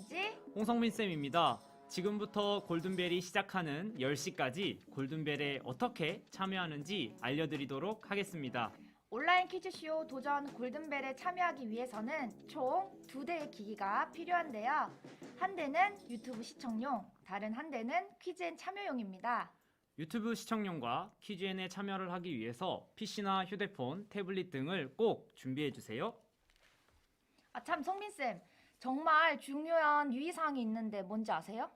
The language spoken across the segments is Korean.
하는지 홍성민쌤입니다. 지금부터 골든벨이 시작하는 10시까지 골든벨에 어떻게 참여하는지 알려드리도록 하겠습니다. 온라인 퀴즈쇼 도전 골든벨에 참여하기 위해서는 총 2대의 기기가 필요한데요. 한 대는 유튜브 시청용, 다른 한 대는 퀴즈앤 참여용입니다. 유튜브 시청용과 퀴즈엔에 참여를 하기 위해서 PC나 휴대폰, 태블릿 등을 꼭 준비해주세요. 참 성민쌤, 정말 중요한 유의사항이 있는데 뭔지 아세요?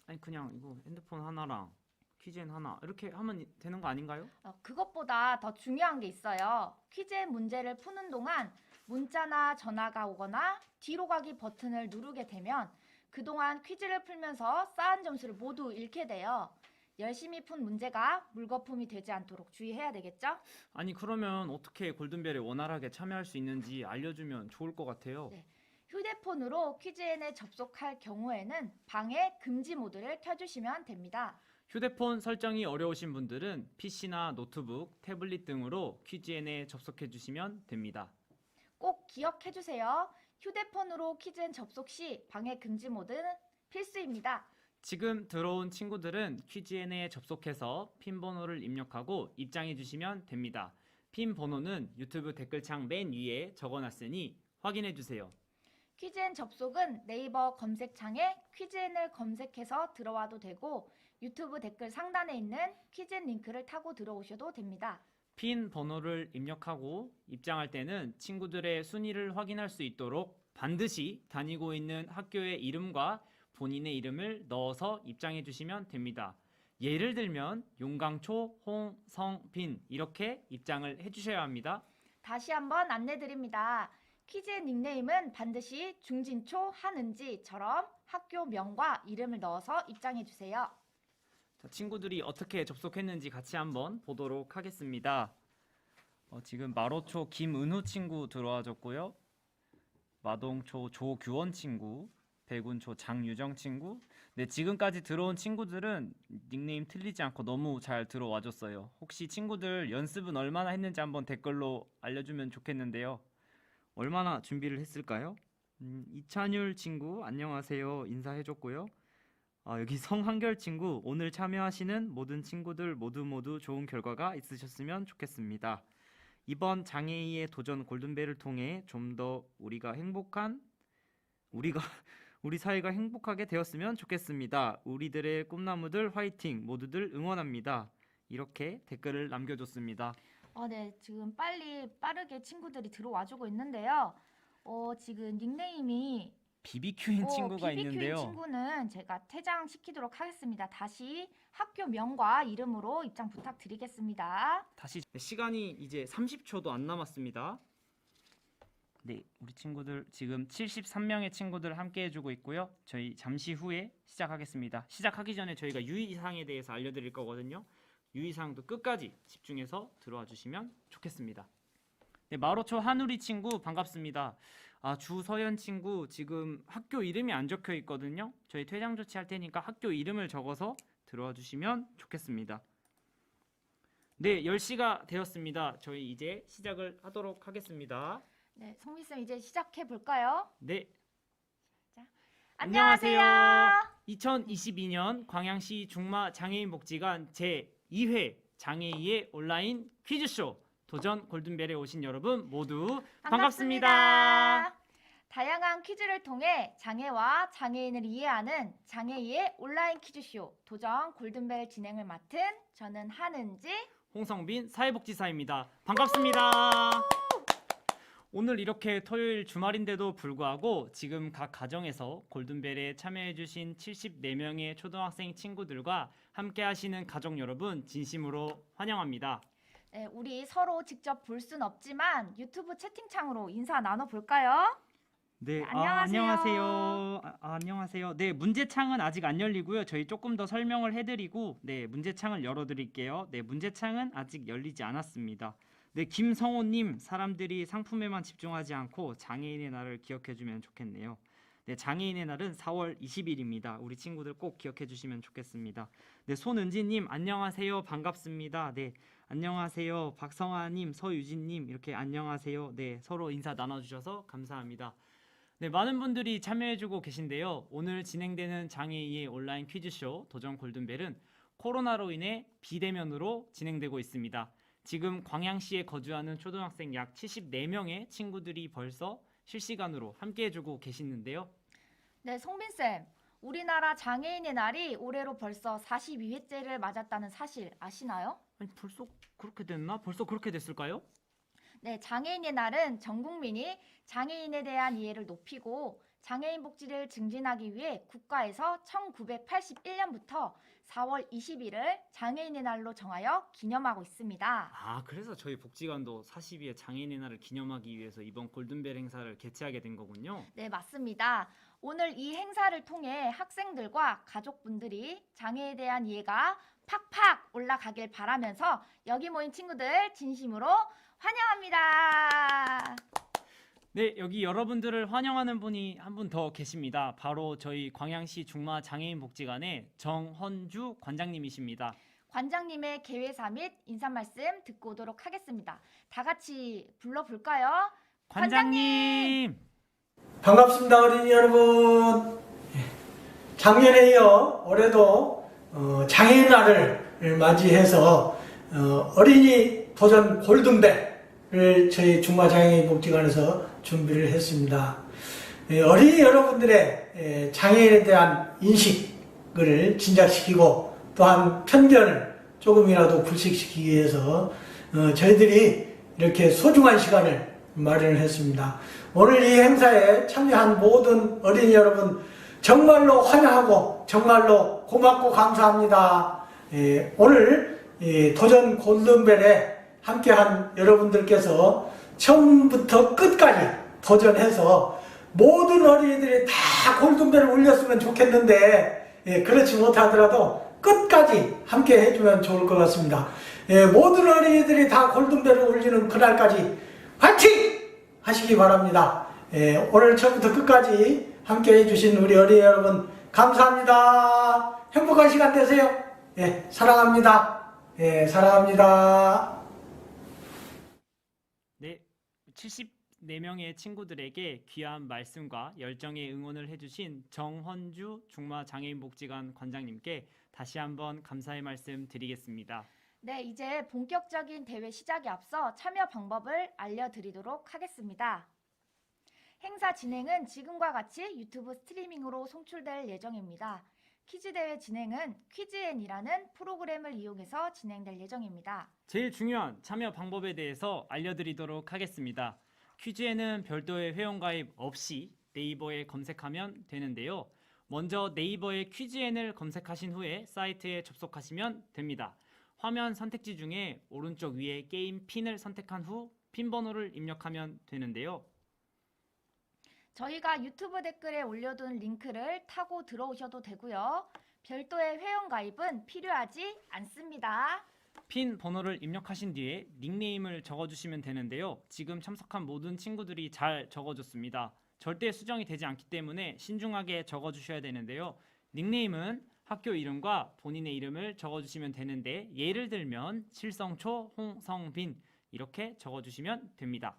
아니 그냥 이거 핸드폰 하나랑 퀴즈엔 하나 이렇게 하면 되는 거 아닌가요? 그것보다 더 중요한 게 있어요. 퀴즈의 문제를 푸는 동안 문자나 전화가 오거나 뒤로 가기 버튼을 누르게 되면 그동안 퀴즈를 풀면서 쌓은 점수를 모두 잃게 돼요. 열심히 푼 문제가 물거품이 되지 않도록 주의해야 되겠죠? 아니 그러면 어떻게 골든벨에 원활하게 참여할 수 있는지 알려주면 좋을 것 같아요. 네. 휴대폰으로 퀴즈엔에 접속할 경우에는 방해 금지 모드를 켜주시면 됩니다. 휴대폰 설정이 어려우신 분들은 PC나 노트북, 태블릿 등으로 퀴즈엔에 접속해 주시면 됩니다. 꼭 기억해 주세요. 휴대폰으로 퀴즈엔 접속 시 방해 금지 모드는 필수입니다. 지금 들어온 친구들은 퀴즈엔에 접속해서 핀 번호를 입력하고 입장해 주시면 됩니다. 핀 번호는 유튜브 댓글창 맨 위에 적어놨으니 확인해 주세요. 퀴즈엔 접속은 네이버 검색창에 퀴즈엔을 검색해서 들어와도 되고 유튜브 댓글 상단에 있는 퀴즈엔 링크를 타고 들어오셔도 됩니다. 핀 번호를 입력하고 입장할 때는 친구들의 순위를 확인할 수 있도록 반드시 다니고 있는 학교의 이름과 본인의 이름을 넣어서 입장해 주시면 됩니다. 예를 들면 용강초, 홍성빈 이렇게 입장을 해 주셔야 합니다. 다시 한번 안내드립니다. 퀴즈의 닉네임은 반드시 중진초 하는지처럼 학교 명과 이름을 넣어서 입장해 주세요. 자, 친구들이 어떻게 접속했는지 같이 한번 보도록 하겠습니다. 지금 마로초 김은우 친구 들어와줬고요. 마동초 조규원 친구, 백운초 장유정 친구. 네, 지금까지 들어온 친구들은 닉네임 틀리지 않고 너무 잘 들어와줬어요. 혹시 친구들 연습은 얼마나 했는지 한번 댓글로 알려주면 좋겠는데요. 얼마나 준비를 했을까요? 이찬율 친구 안녕하세요 인사해줬고요. 여기 성한결 친구 오늘 참여하시는 모든 친구들 모두 좋은 결과가 있으셨으면 좋겠습니다. 이번 장애인의 도전 골든벨을 통해 좀 더 우리 사회가 행복하게 되었으면 좋겠습니다. 우리들의 꿈나무들 화이팅 모두들 응원합니다. 이렇게 댓글을 남겨줬습니다. 네, 지금 빠르게 친구들이 들어와주고 있는데요. 지금 닉네임이 BBQ인 친구가 BBQ인 있는데요. 친구는 제가 퇴장시키도록 하겠습니다. 다시 학교 명과 이름으로 입장 부탁드리겠습니다. 다시 시간이 이제 30초도 안 남았습니다. 네, 우리 친구들 지금 73명의 친구들 함께 해주고 있고요. 저희 잠시 후에 시작하겠습니다. 시작하기 전에 저희가 유의사항에 대해서 알려드릴 거거든요. 유의사항도 끝까지 집중해서 들어와 주시면 좋겠습니다. 네, 마로초 한우리 친구 반갑습니다. 주서연 친구 지금 학교 이름이 안 적혀 있거든요. 저희 퇴장 조치할 테니까 학교 이름을 적어서 들어와 주시면 좋겠습니다. 네, 10시가 되었습니다. 저희 이제 시작을 하도록 하겠습니다. 네, 성미쌤 이제 시작해 볼까요? 네. 자, 안녕하세요. 2022년 광양시 중마 장애인복지관 제2회 장애인의 온라인 퀴즈쇼 도전 골든벨에 오신 여러분 모두 반갑습니다. 다양한 퀴즈를 통해 장애와 장애인을 이해하는 장애인의 온라인 퀴즈쇼 도전 골든벨 진행을 맡은 저는 하는지 홍성빈 사회복지사입니다. 반갑습니다. 오늘 이렇게 토요일 주말인데도 불구하고 지금 각 가정에서 골든벨에 참여해주신 74명의 초등학생 친구들과 함께 하시는 가족 여러분 진심으로 환영합니다. 네, 우리 서로 직접 볼 순 없지만 유튜브 채팅창으로 인사 나눠볼까요? 네, 안녕하세요. 안녕하세요. 안녕하세요. 네, 문제창은 아직 안 열리고요. 저희 조금 더 설명을 해드리고 네, 문제창을 열어드릴게요. 네, 문제창은 아직 열리지 않았습니다. 네, 김성호님, 사람들이 상품에만 집중하지 않고 장애인의 날을 기억해주면 좋겠네요. 네, 장애인의 날은 4월 20일입니다. 우리 친구들 꼭 기억해주시면 좋겠습니다. 네, 손은지님, 안녕하세요. 반갑습니다. 네, 안녕하세요. 박성아님, 서유진님, 이렇게 안녕하세요. 네, 서로 인사 나눠주셔서 감사합니다. 네, 많은 분들이 참여해주고 계신데요. 오늘 진행되는 장애인의 온라인 퀴즈쇼 도전 골든벨은 코로나로 인해 비대면으로 진행되고 있습니다. 지금 광양시에 거주하는 초등학생 약 74명의 친구들이 벌써 실시간으로 함께해주고 계시는데요. 네, 송빈쌤. 우리나라 장애인의 날이 올해로 벌써 42회째를 맞았다는 사실 아시나요? 아니, 벌써 그렇게 됐나? 벌써 그렇게 됐을까요? 네, 장애인의 날은 전 국민이 장애인에 대한 이해를 높이고 장애인 복지를 증진하기 위해 국가에서 1981년부터 4월 20일을 장애인의 날로 정하여 기념하고 있습니다. 아, 그래서 저희 복지관도 42회 장애인의 날을 기념하기 위해서 이번 골든벨 행사를 개최하게 된 거군요. 네, 맞습니다. 오늘 이 행사를 통해 학생들과 가족분들이 장애에 대한 이해가 팍팍 올라가길 바라면서 여기 모인 친구들 진심으로 환영합니다. 네, 여기 여러분들을 환영하는 분이 한 분 더 계십니다. 바로 저희 광양시 중마 장애인 복지관의 정헌주 관장님이십니다. 관장님의 개회사 및 인사 말씀 듣고 오도록 하겠습니다. 다 같이 불러볼까요? 관장님! 반갑습니다, 어린이 여러분. 작년에 이어 올해도 장애인 날을 맞이해서 어린이 도전 골든벨을 저희 중마장애인 복지관에서 준비를 했습니다. 어린이 여러분들의 장애인에 대한 인식을 진작시키고 또한 편견을 조금이라도 불식시키기 위해서 저희들이 이렇게 소중한 시간을 마련을 했습니다. 오늘 이 행사에 참여한 모든 어린이 여러분 정말로 환영하고 정말로 고맙고 감사합니다. 오늘 도전 골든벨에 함께한 여러분들께서 처음부터 끝까지 도전해서 모든 어린이들이 다 골든벨을 울렸으면 좋겠는데 그렇지 못하더라도 끝까지 함께 해주면 좋을 것 같습니다. 모든 어린이들이 다 골든벨을 울리는 그날까지 화이팅! 하시기 바랍니다. 오늘 처음부터 끝까지 함께 해주신 우리 어린이 여러분 감사합니다. 행복한 시간 되세요. 사랑합니다. 사랑합니다. 네, 74명의 친구들에게 귀한 말씀과 열정의 응원을 해주신 정헌주 중마장애인복지관 관장님께 다시 한번 감사의 말씀 드리겠습니다. 네, 이제 본격적인 대회 시작에 앞서 참여 방법을 알려드리도록 하겠습니다. 행사 진행은 지금과 같이 유튜브 스트리밍으로 송출될 예정입니다. 퀴즈 대회 진행은 퀴즈앤이라는 프로그램을 이용해서 진행될 예정입니다. 제일 중요한 참여 방법에 대해서 알려드리도록 하겠습니다. 퀴즈에는 별도의 회원가입 없이 네이버에 검색하면 되는데요. 먼저 네이버에 퀴즈앤을 검색하신 후에 사이트에 접속하시면 됩니다. 화면 선택지 중에 오른쪽 위에 게임 핀을 선택한 후 핀 번호를 입력하면 되는데요. 저희가 유튜브 댓글에 올려둔 링크를 타고 들어오셔도 되고요. 별도의 회원가입은 필요하지 않습니다. 핀 번호를 입력하신 뒤에 닉네임을 적어주시면 되는데요. 지금 참석한 모든 친구들이 잘 적어줬습니다. 절대 수정이 되지 않기 때문에 신중하게 적어주셔야 되는데요. 닉네임은 학교 이름과 본인의 이름을 적어주시면 되는데 예를 들면 칠성초 홍성빈 이렇게 적어주시면 됩니다.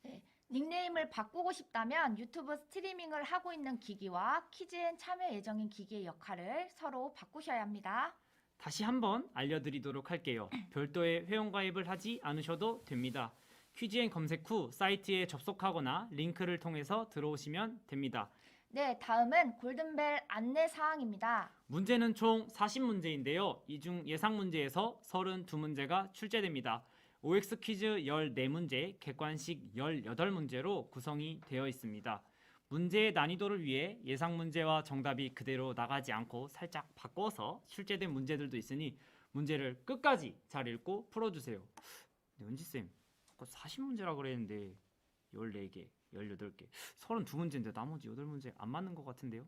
네, 닉네임을 바꾸고 싶다면 유튜브 스트리밍을 하고 있는 기기와 퀴즈엔 참여 예정인 기기의 역할을 서로 바꾸셔야 합니다. 다시 한번 알려드리도록 할게요. 별도의 회원가입을 하지 않으셔도 됩니다. 퀴즈엔 검색 후 사이트에 접속하거나 링크를 통해서 들어오시면 됩니다. 네, 다음은 골든벨 안내 사항입니다. 문제는 총 40문제인데요. 이 중 예상 문제에서 32문제가 출제됩니다. OX 퀴즈 14문제, 객관식 18문제로 구성이 되어 있습니다. 문제의 난이도를 위해 예상 문제와 정답이 그대로 나가지 않고 살짝 바꿔서 출제된 문제들도 있으니 문제를 끝까지 잘 읽고 풀어주세요. 네, 은지쌤, 아까 40문제라 그랬는데 14개, 18개, 32문제인데 나머지 8문제 안 맞는 것 같은데요?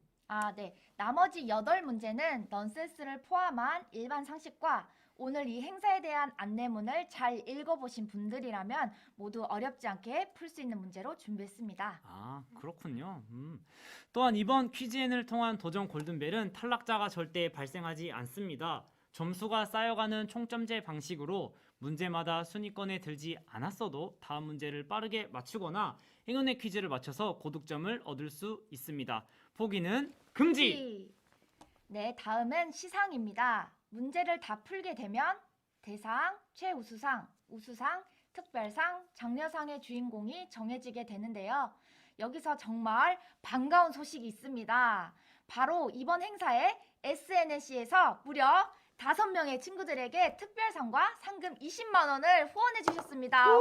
네. 나머지 8문제는 넌센스를 포함한 일반 상식과 오늘 이 행사에 대한 안내문을 잘 읽어보신 분들이라면 모두 어렵지 않게 풀 수 있는 문제로 준비했습니다. 아, 그렇군요. 또한 이번 퀴즈앤을 통한 도전 골든벨은 탈락자가 절대 발생하지 않습니다. 점수가 쌓여가는 총점제 방식으로 문제마다 순위권에 들지 않았어도 다음 문제를 빠르게 맞추거나 행운의 퀴즈를 맞춰서 고득점을 얻을 수 있습니다. 포기는 금지! 네, 다음은 시상입니다. 문제를 다 풀게 되면 대상, 최우수상, 우수상, 특별상, 장려상의 주인공이 정해지게 되는데요. 여기서 정말 반가운 소식이 있습니다. 바로 이번 행사에 SNS에서 무려 5명의 친구들에게 특별상과 상금 20만 원을 후원해 주셨습니다.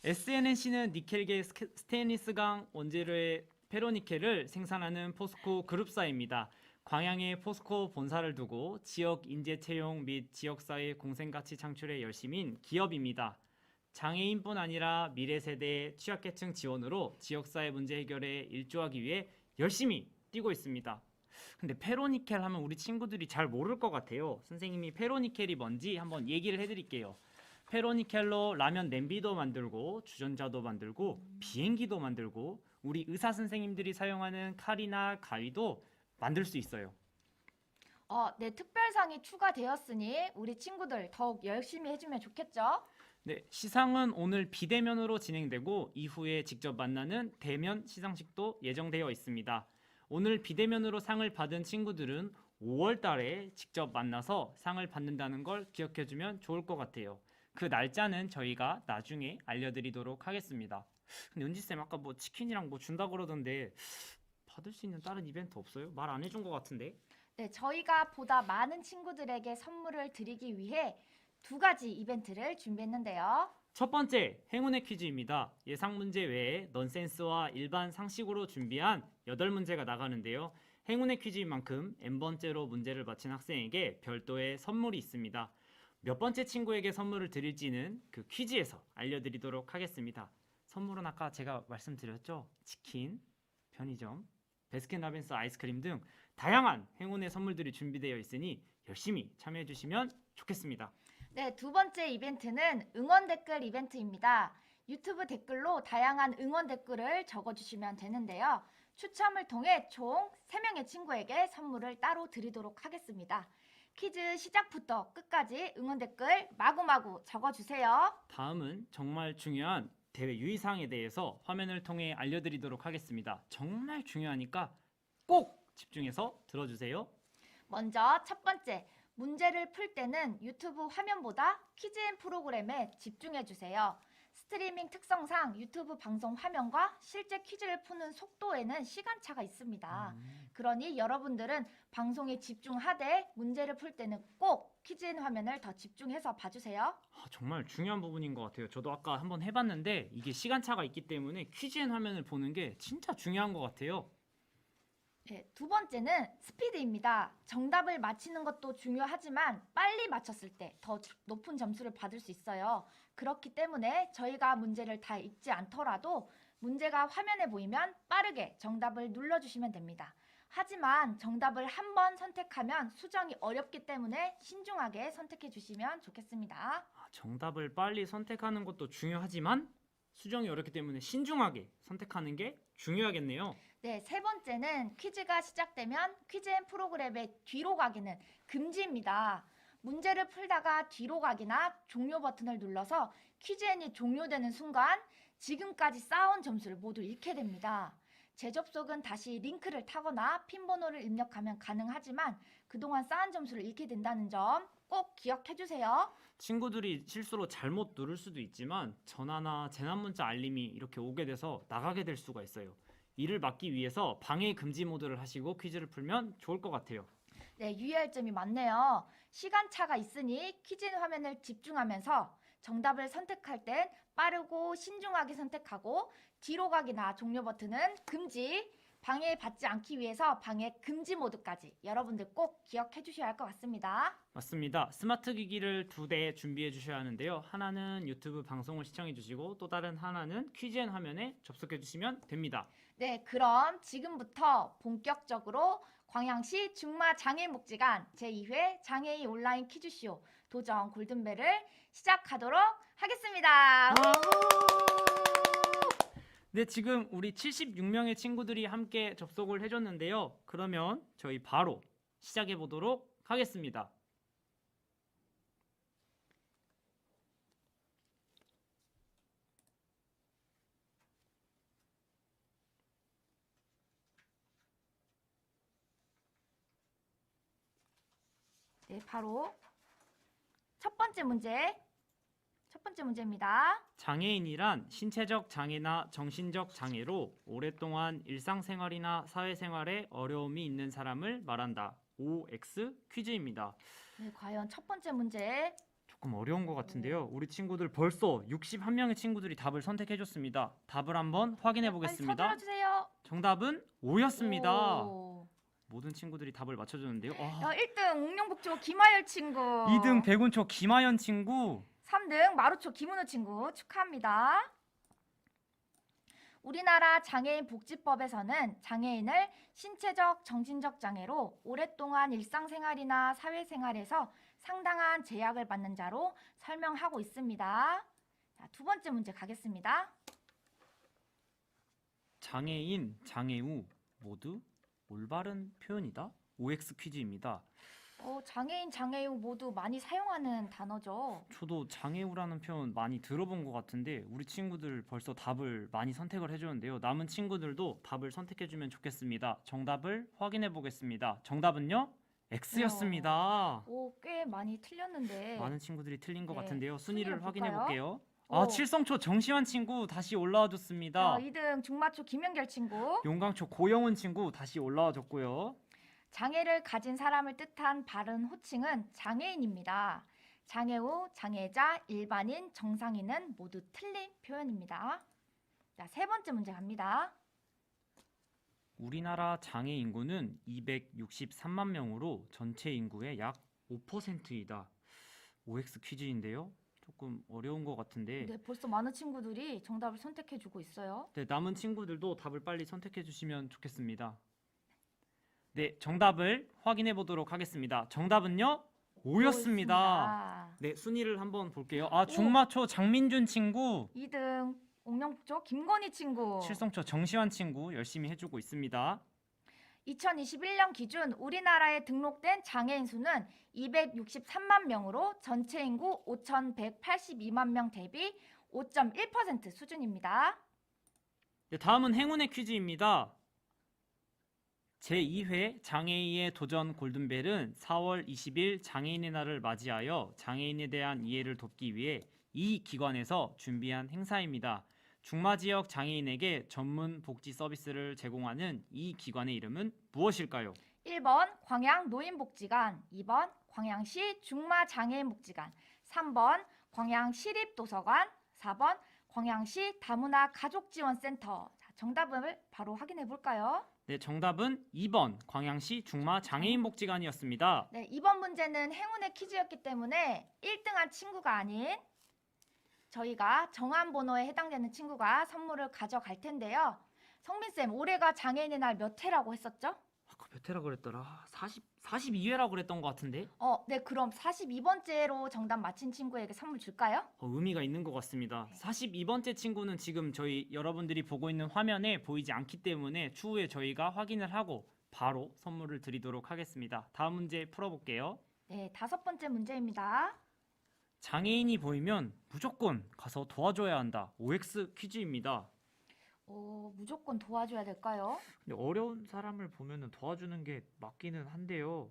SNNC는 니켈계 스테인리스강 원재료의 페로니켈을 생산하는 포스코 그룹사입니다. 광양에 포스코 본사를 두고 지역 인재 채용 및 지역사회 공생가치 창출에 열심인 기업입니다. 장애인뿐 아니라 미래 세대의 취약계층 지원으로 지역사회 문제 해결에 일조하기 위해 열심히 뛰고 있습니다. 근데 페로니켈 하면 우리 친구들이 잘 모를 것 같아요. 선생님이 페로니켈이 뭔지 한번 얘기를 해드릴게요. 페로니켈로 라면 냄비도 만들고 주전자도 만들고 비행기도 만들고 우리 의사 선생님들이 사용하는 칼이나 가위도 만들 수 있어요. 네, 특별상이 추가되었으니 우리 친구들 더욱 열심히 해주면 좋겠죠? 네, 시상은 오늘 비대면으로 진행되고 이후에 직접 만나는 대면 시상식도 예정되어 있습니다. 오늘 비대면으로 상을 받은 친구들은 5월 달에 직접 만나서 상을 받는다는 걸 기억해주면 좋을 것 같아요. 그 날짜는 저희가 나중에 알려드리도록 하겠습니다. 근데 은지쌤 아까 뭐 치킨이랑 뭐 준다 그러던데 받을 수 있는 다른 이벤트 없어요? 말 안 해준 것 같은데? 네, 저희가 보다 많은 친구들에게 선물을 드리기 위해 2가지 이벤트를 준비했는데요. 첫 번째, 행운의 퀴즈입니다. 예상 문제 외에 넌센스와 일반 상식으로 준비한 8문제가 나가는데요. 행운의 퀴즈인 만큼 n번째로 문제를 맞힌 학생에게 별도의 선물이 있습니다. 몇 번째 친구에게 선물을 드릴지는 그 퀴즈에서 알려드리도록 하겠습니다. 선물은 아까 제가 말씀드렸죠? 치킨, 편의점, 베스킨라빈스 아이스크림 등 다양한 행운의 선물들이 준비되어 있으니 열심히 참여해 주시면 좋겠습니다. 네, 2번째 이벤트는 응원 댓글 이벤트입니다. 유튜브 댓글로 다양한 응원 댓글을 적어주시면 되는데요. 추첨을 통해 총 3명의 친구에게 선물을 따로 드리도록 하겠습니다. 퀴즈 시작부터 끝까지 응원 댓글 마구마구 적어주세요. 다음은 정말 중요한 대회 유의사항에 대해서 화면을 통해 알려드리도록 하겠습니다. 정말 중요하니까 꼭 집중해서 들어주세요. 먼저 첫 번째, 문제를 풀 때는 유튜브 화면보다 퀴즈 앤 프로그램에 집중해주세요. 스트리밍 특성상 유튜브 방송 화면과 실제 퀴즈를 푸는 속도에는 시간차가 있습니다. 그러니 여러분들은 방송에 집중하되 문제를 풀 때는 꼭 퀴즈 앤 화면을 더 집중해서 봐주세요. 정말 중요한 부분인 것 같아요. 저도 아까 한번 해봤는데 이게 시간차가 있기 때문에 퀴즈 앤 화면을 보는 게 진짜 중요한 것 같아요. 네, 2번째는 스피드입니다. 정답을 맞히는 것도 중요하지만 빨리 맞췄을 때 더 높은 점수를 받을 수 있어요. 그렇기 때문에 저희가 문제를 다 읽지 않더라도 문제가 화면에 보이면 빠르게 정답을 눌러주시면 됩니다. 하지만 정답을 한 번 선택하면 수정이 어렵기 때문에 신중하게 선택해 주시면 좋겠습니다. 정답을 빨리 선택하는 것도 중요하지만 수정이 어렵기 때문에 신중하게 선택하는 게 중요하겠네요. 네, 3번째는 퀴즈가 시작되면 퀴즈 앤 프로그램의 뒤로 가기는 금지입니다. 문제를 풀다가 뒤로 가기나 종료 버튼을 눌러서 퀴즈 앤이 종료되는 순간 지금까지 쌓아온 점수를 모두 잃게 됩니다. 재접속은 다시 링크를 타거나 핀 번호를 입력하면 가능하지만 그동안 쌓은 점수를 잃게 된다는 점 꼭 기억해 주세요. 친구들이 실수로 잘못 누를 수도 있지만 전화나 재난문자 알림이 이렇게 오게 돼서 나가게 될 수가 있어요. 이를 막기 위해서 방해 금지 모드를 하시고 퀴즈를 풀면 좋을 것 같아요. 네, 유의할 점이 많네요. 시간차가 있으니 퀴즈 화면을 집중하면서 정답을 선택할 땐 빠르고 신중하게 선택하고 뒤로 가기나 종료 버튼은 금지, 방해받지 않기 위해서 방해 금지 모드까지 여러분들 꼭 기억해 주셔야 할 것 같습니다. 맞습니다. 스마트 기기를 2대 준비해 주셔야 하는데요. 하나는 유튜브 방송을 시청해 주시고 또 다른 하나는 퀴즈 앤 화면에 접속해 주시면 됩니다. 네, 그럼 지금부터 본격적으로 광양시 중마장애인복지관 제2회 장애인 온라인 퀴즈쇼 도전 골든벨을 시작하도록 하겠습니다. 네, 지금 우리 76명의 친구들이 함께 접속을 해줬는데요. 그러면 저희 바로 시작해 보도록 하겠습니다. 네, 바로 첫 번째 문제입니다. 장애인이란 신체적 장애나 정신적 장애로 오랫동안 일상생활이나 사회생활에 어려움이 있는 사람을 말한다. OX 퀴즈입니다. 네, 과연 첫 번째 문제. 조금 어려운 것 같은데요. 우리 친구들 벌써 61명의 친구들이 답을 선택해줬습니다. 답을 한번 확인해 빨리 보겠습니다. 서둘러 주세요. 정답은 O였습니다. 오. 모든 친구들이 답을 맞춰줬는데요. 야, 1등 옥룡복조 김하열 친구. 2등 백운초 김하연 친구. 3등 마루초 김은우 친구 축하합니다. 우리나라 장애인 복지법에서는 장애인을 신체적, 정신적 장애로 오랫동안 일상생활이나 사회생활에서 상당한 제약을 받는 자로 설명하고 있습니다. 자, 두 번째 문제 가겠습니다. 장애인, 장애우 모두 올바른 표현이다. OX 퀴즈입니다. 장애인, 장애우 모두 많이 사용하는 단어죠. 저도 장애우라는 표현 많이 들어본 것 같은데 우리 친구들 벌써 답을 많이 선택을 해주는데요. 남은 친구들도 답을 선택해주면 좋겠습니다. 정답을 확인해 보겠습니다. 정답은요? X였습니다. 꽤 많이 틀렸는데. 많은 친구들이 틀린 것 네, 같은데요. 순위를 순위를 확인해 볼까요? 볼게요. 오. 칠성초 정시환 친구 다시 올라와 줬습니다. 2등 중마초 김연결 친구. 용광초 고영은 친구 다시 올라와 줬고요. 장애를 가진 사람을 뜻한 바른 호칭은 장애인입니다. 장애우, 장애자, 일반인, 정상인은 모두 틀린 표현입니다. 자, 세 번째 문제 갑니다. 우리나라 장애 인구는 263만 명으로 전체 인구의 약 5%이다. OX 퀴즈인데요. 조금 어려운 것 같은데 네, 벌써 많은 친구들이 정답을 선택해주고 있어요. 네, 남은 친구들도 답을 빨리 선택해 주시면 좋겠습니다. 네, 정답을 확인해 보도록 하겠습니다. 정답은요? O였습니다. 네, 순위를 한번 볼게요. 중마초 장민준 친구, 2등 옥룡북조 김건희 친구. 칠성초 정시환 친구 열심히 해주고 있습니다. 2021년 기준 우리나라에 등록된 장애인 수는 263만 명으로 전체 인구 5,182만 명 대비 5.1% 수준입니다. 네, 다음은 행운의 퀴즈입니다. 제2회 장애인의 도전 골든벨은 4월 20일 장애인의 날을 맞이하여 장애인에 대한 이해를 돕기 위해 이 기관에서 준비한 행사입니다. 중마지역 장애인에게 전문 복지 서비스를 제공하는 이 기관의 이름은 무엇일까요? 1번 광양노인복지관, 2번 광양시 중마장애인복지관, 3번 광양시립도서관, 4번 광양시 다문화 가족지원센터. 자, 정답을 바로 확인해 볼까요? 네, 정답은 2번 광양시 중마장애인복지관이었습니다. 네, 이번 문제는 행운의 퀴즈였기 때문에 1등한 친구가 아닌 저희가 정한 번호에 해당되는 친구가 선물을 가져갈 텐데요. 성민쌤, 올해가 장애인의 날 몇 회라고 했었죠? 아까 몇 회라 그랬더라? 42회라고 그랬던 것 같은데? 네, 그럼 42번째로 정답 맞힌 친구에게 선물 줄까요? 의미가 있는 것 같습니다. 42번째 친구는 지금 저희 여러분들이 보고 있는 화면에 보이지 않기 때문에 추후에 저희가 확인을 하고 바로 선물을 드리도록 하겠습니다. 다음 문제 풀어볼게요. 네, 5번째 문제입니다. 장애인이 보이면 무조건 가서 도와줘야 한다. OX 퀴즈입니다. 무조건 도와줘야 될까요? 근데 어려운 사람을 보면 도와주는 게 맞기는 한데요.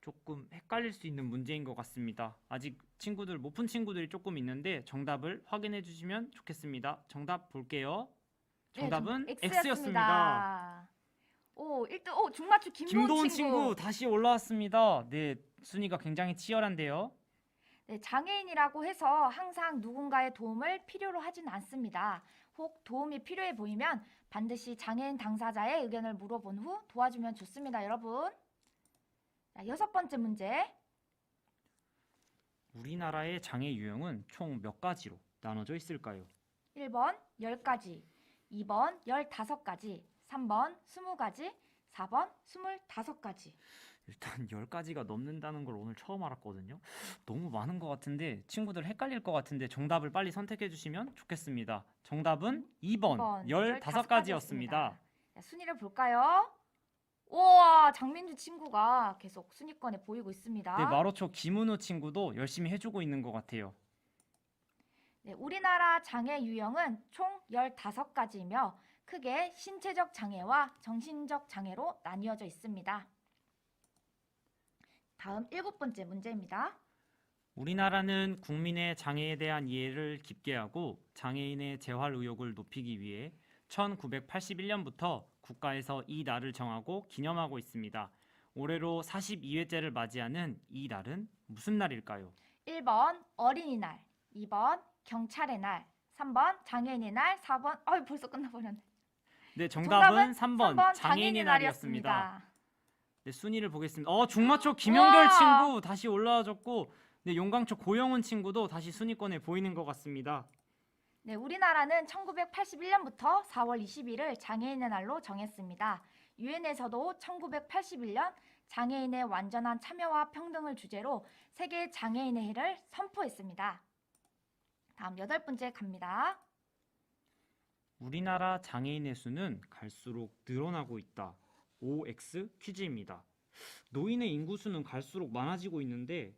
조금 헷갈릴 수 있는 문제인 것 같습니다. 아직 친구들 못 푼 친구들이 조금 있는데 정답을 확인해 주시면 좋겠습니다. 정답 볼게요. 정답은 네, X였습니다. 1등 중마초 김도훈 친구 다시 올라왔습니다. 네, 순위가 굉장히 치열한데요. 네, 장애인이라고 해서 항상 누군가의 도움을 필요로 하진 않습니다. 혹 도움이 필요해 보이면 반드시 장애인 당사자의 의견을 물어본 후 도와주면 좋습니다, 여러분. 자, 6번째 문제. 우리나라의 장애 유형은 총 몇 가지로 나눠져 있을까요? 1번 10가지, 2번 15가지, 3번 20가지, 4번 25가지. 일단 10가지가 넘는다는 걸 오늘 처음 알았거든요. 너무 많은 것 같은데 친구들 헷갈릴 것 같은데 정답을 빨리 선택해 주시면 좋겠습니다. 정답은 2번 15가지였습니다. 순위를 볼까요? 우와, 장민주 친구가 계속 순위권에 보이고 있습니다. 네, 마로초 김은우 친구도 열심히 해주고 있는 것 같아요. 네, 우리나라 장애 유형은 총 15가지이며 크게 신체적 장애와 정신적 장애로 나뉘어져 있습니다. 다음 7번째 문제입니다. 우리나라는 국민의 장애에 대한 이해를 깊게 하고 장애인의 재활 의욕을 높이기 위해 1981년부터 국가에서 이 날을 정하고 기념하고 있습니다. 올해로 42회째를 맞이하는 이 날은 무슨 날일까요? 1번 어린이날, 2번 경찰의 날, 3번 장애인의 날, 4번 벌써 끝나버렸네. 네, 정답은 3번 3번 장애인의 날이었습니다. 네, 순위를 보겠습니다. 중마초 김영결 와! 친구 다시 올라와줬고, 네, 용광초 고영은 친구도 다시 순위권에 보이는 것 같습니다. 네, 우리나라는 1981년부터 4월 20일을 장애인의 날로 정했습니다. 유엔에서도 1981년 장애인의 완전한 참여와 평등을 주제로 세계 장애인의 해를 선포했습니다. 다음 8번째 갑니다. 우리나라 장애인의 수는 갈수록 늘어나고 있다. OX 퀴즈입니다. 노인의 인구수는 갈수록 많아지고 있는데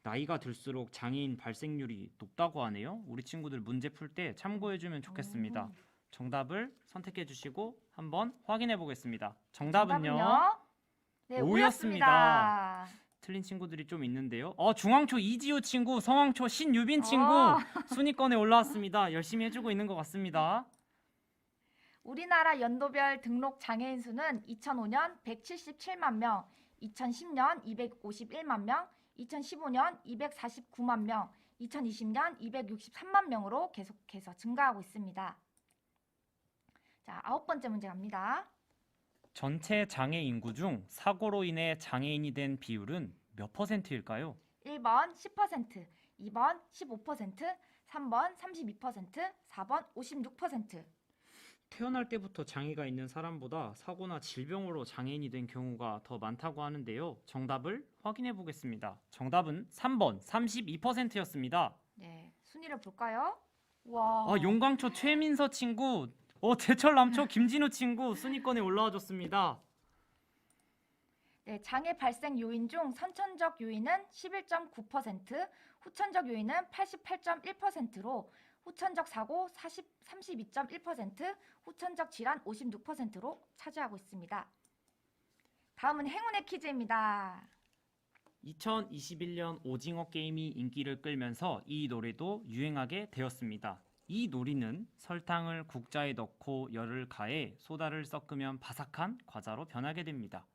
나이가 들수록 장애인 발생률이 높다고 하네요. 우리 친구들 문제 풀 때 참고해주면 좋겠습니다. 정답을 선택해 주시고 한번 확인해 보겠습니다. 정답은요? 네, 오였습니다. 오였습니다. 틀린 친구들이 좀 있는데요. 중앙초 이지우 친구, 성황초 신유빈 친구 순위권에 올라왔습니다. 열심히 해주고 있는 것 같습니다. 우리나라 연도별 등록 장애인 수는 2005년 177만 명, 2010년 251만 명, 2015년 249만 명, 2020년 263만 명으로 계속해서 증가하고 있습니다. 자, 9번째 문제 갑니다. 전체 장애 인구 중 사고로 인해 장애인이 된 비율은 몇 %일까요? 1번 10%, 2번 15%, 3번 32%, 4번 56%. 태어날 때부터 장애가 있는 사람보다 사고나 질병으로 장애인이 된 경우가 더 많다고 하는데요. 정답을 확인해 보겠습니다. 정답은 3번 32%였습니다. 네, 순위를 볼까요? 와. 용광초 최민서 친구, 제철 남초 김진우 친구 순위권에 올라와 줬습니다. 네, 장애 발생 요인 중 선천적 요인은 11.9%, 후천적 요인은 88.1%로 후천적 사고 32.1%, 후천적 질환 56%로 차지하고 있습니다. 다음은 행운의 퀴즈입니다. 2021년 오징어 게임이 인기를 끌면서 이 노래도 유행하게 되었습니다. 이 놀이는 설탕을 국자에 넣고 열을 가해 소다를 섞으면 바삭한 과자로 변하게 됩니다.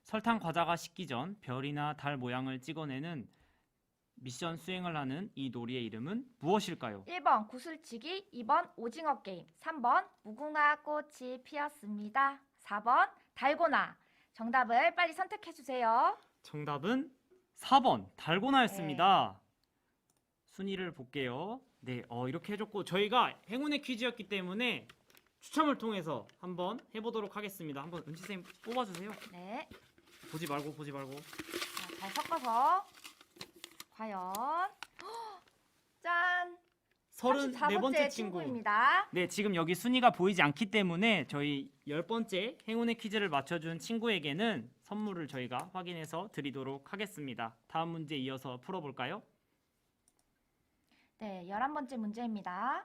설탕 과자가 식기 전 별이나 달 모양을 찍어내는 미션 수행을 하는 이 놀이의 이름은 무엇일까요? 1번 구슬치기, 2번 오징어 게임, 3번 무궁화 꽃이 피었습니다. 4번 달고나. 정답을 빨리 선택해 주세요. 정답은 4번 달고나였습니다. 순위를 볼게요. 네, 이렇게 해줬고 저희가 행운의 퀴즈였기 때문에 추첨을 통해서 한번 해보도록 하겠습니다. 한번 은지쌤 뽑아주세요. 네. 보지 말고. 자, 잘 섞어서 과연 짠! 34번째 친구. 친구입니다. 네, 지금 여기 순위가 보이지 않기 때문에 저희 10번째 행운의 퀴즈를 맞춰준 친구에게는 선물을 저희가 확인해서 드리도록 하겠습니다. 다음 문제 이어서 풀어볼까요? 네, 11번째 문제입니다.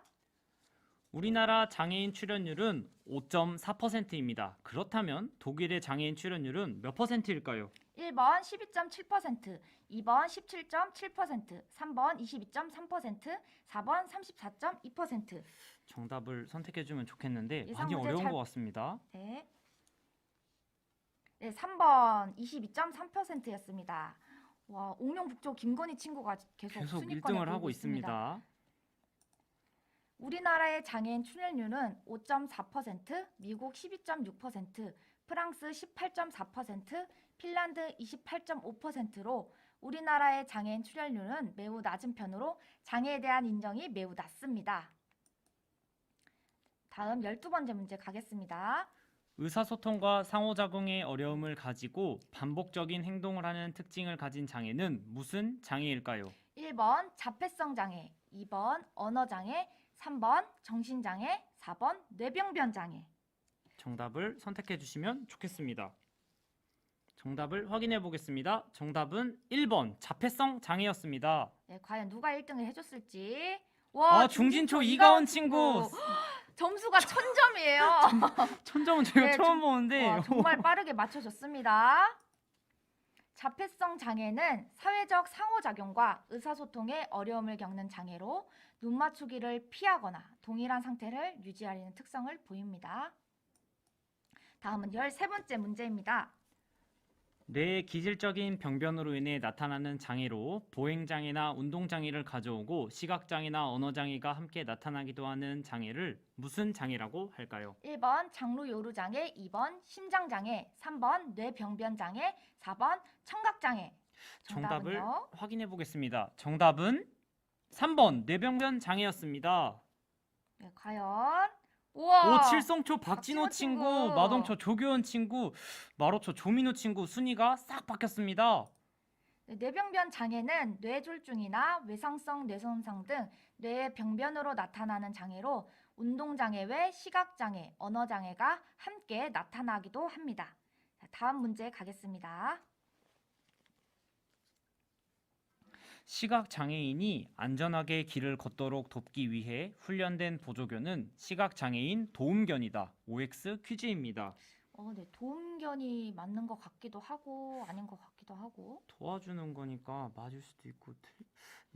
우리나라 장애인 출연율은 5.4%입니다. 그렇다면 독일의 장애인 출연율은 몇 %일까요? 1번 12.7%, 2번 17.7%, 3번 22.3%, 4번 34.2%. 정답을 선택해주면 좋겠는데 예상 많이 문제 어려운 잘- 것 같습니다. 네. 네, 3번 22.3%였습니다. 와, 옥룡북조 김건희 친구가 계속 순위권에 1등을 하고 돌고 있습니다. 우리나라의 장애인 출연율은 5.4%, 미국 12.6%, 프랑스 18.4%, 핀란드 28.5%로 우리나라의 장애인 출연율은 매우 낮은 편으로 장애에 대한 인정이 매우 낮습니다. 다음 12번째 문제 가겠습니다. 의사소통과 상호작용의 어려움을 가지고 반복적인 행동을 하는 특징을 가진 장애는 무슨 장애일까요? 1번 자폐성 장애, 2번 언어 장애, 3번 정신장애, 4번 뇌병변 장애. 정답을 선택해 주시면 좋겠습니다. 정답을 확인해 보겠습니다. 정답은 1번 자폐성 장애였습니다. 네, 과연 누가 1등을 해줬을지. 와, 중진초 이가원 친구. 점수가 1000점이에요. 1000점은 제가 네, 처음 보는데 정말 빠르게 맞춰줬습니다. 자폐성 장애는 사회적 상호작용과 의사소통에 어려움을 겪는 장애로 눈 맞추기를 피하거나 동일한 상태를 유지하려는 특성을 보입니다. 다음은 13번째 문제입니다. 뇌의 기질적인 병변으로 인해 나타나는 장애로 보행장애나 운동장애를 가져오고 시각장애나 언어장애가 함께 나타나기도 하는 장애를 무슨 장애라고 할까요? 1번 장루요루장애, 2번 심장장애, 3번 뇌병변장애, 4번 청각장애. 정답을 정답은요? 확인해 보겠습니다. 정답은 3번 뇌병변 장애였습니다. 네, 과연? 우와! 오, 칠성초 박진호 박진호 친구, 친구. 마동초 조교원 친구, 마로초 조민우 친구 순위가 싹 바뀌었습니다. 네, 뇌병변 장애는 뇌졸중이나 외상성 뇌손상 등 뇌의 병변으로 나타나는 장애로 운동장애 외 시각장애, 언어장애가 함께 나타나기도 합니다. 자, 다음 문제 가겠습니다. 시각장애인이 안전하게 길을 걷도록 돕기 위해 훈련된 보조견은 시각장애인 도움견이다. OX 퀴즈입니다. 네, 도움견이 맞는 것 같기도 하고 아닌 것 같기도 하고. 도와주는 거니까 맞을 수도 있고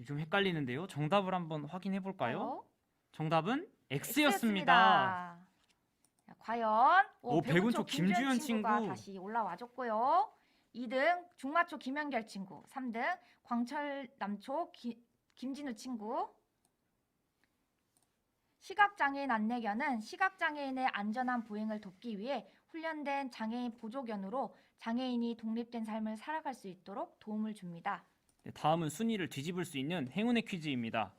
좀 헷갈리는데요. 정답을 한번 확인해 볼까요? 정답은 X였습니다. 자, 과연 오, 백운초 김주현 김주현 친구가 친구. 다시 올라와줬고요. 2등 중마초 김현결 친구, 3등 광철남초 김진우 친구. 시각장애인 안내견은 시각장애인의 안전한 보행을 돕기 위해 훈련된 장애인 보조견으로 장애인이 독립된 삶을 살아갈 수 있도록 도움을 줍니다. 네, 다음은 순위를 뒤집을 수 있는 행운의 퀴즈입니다.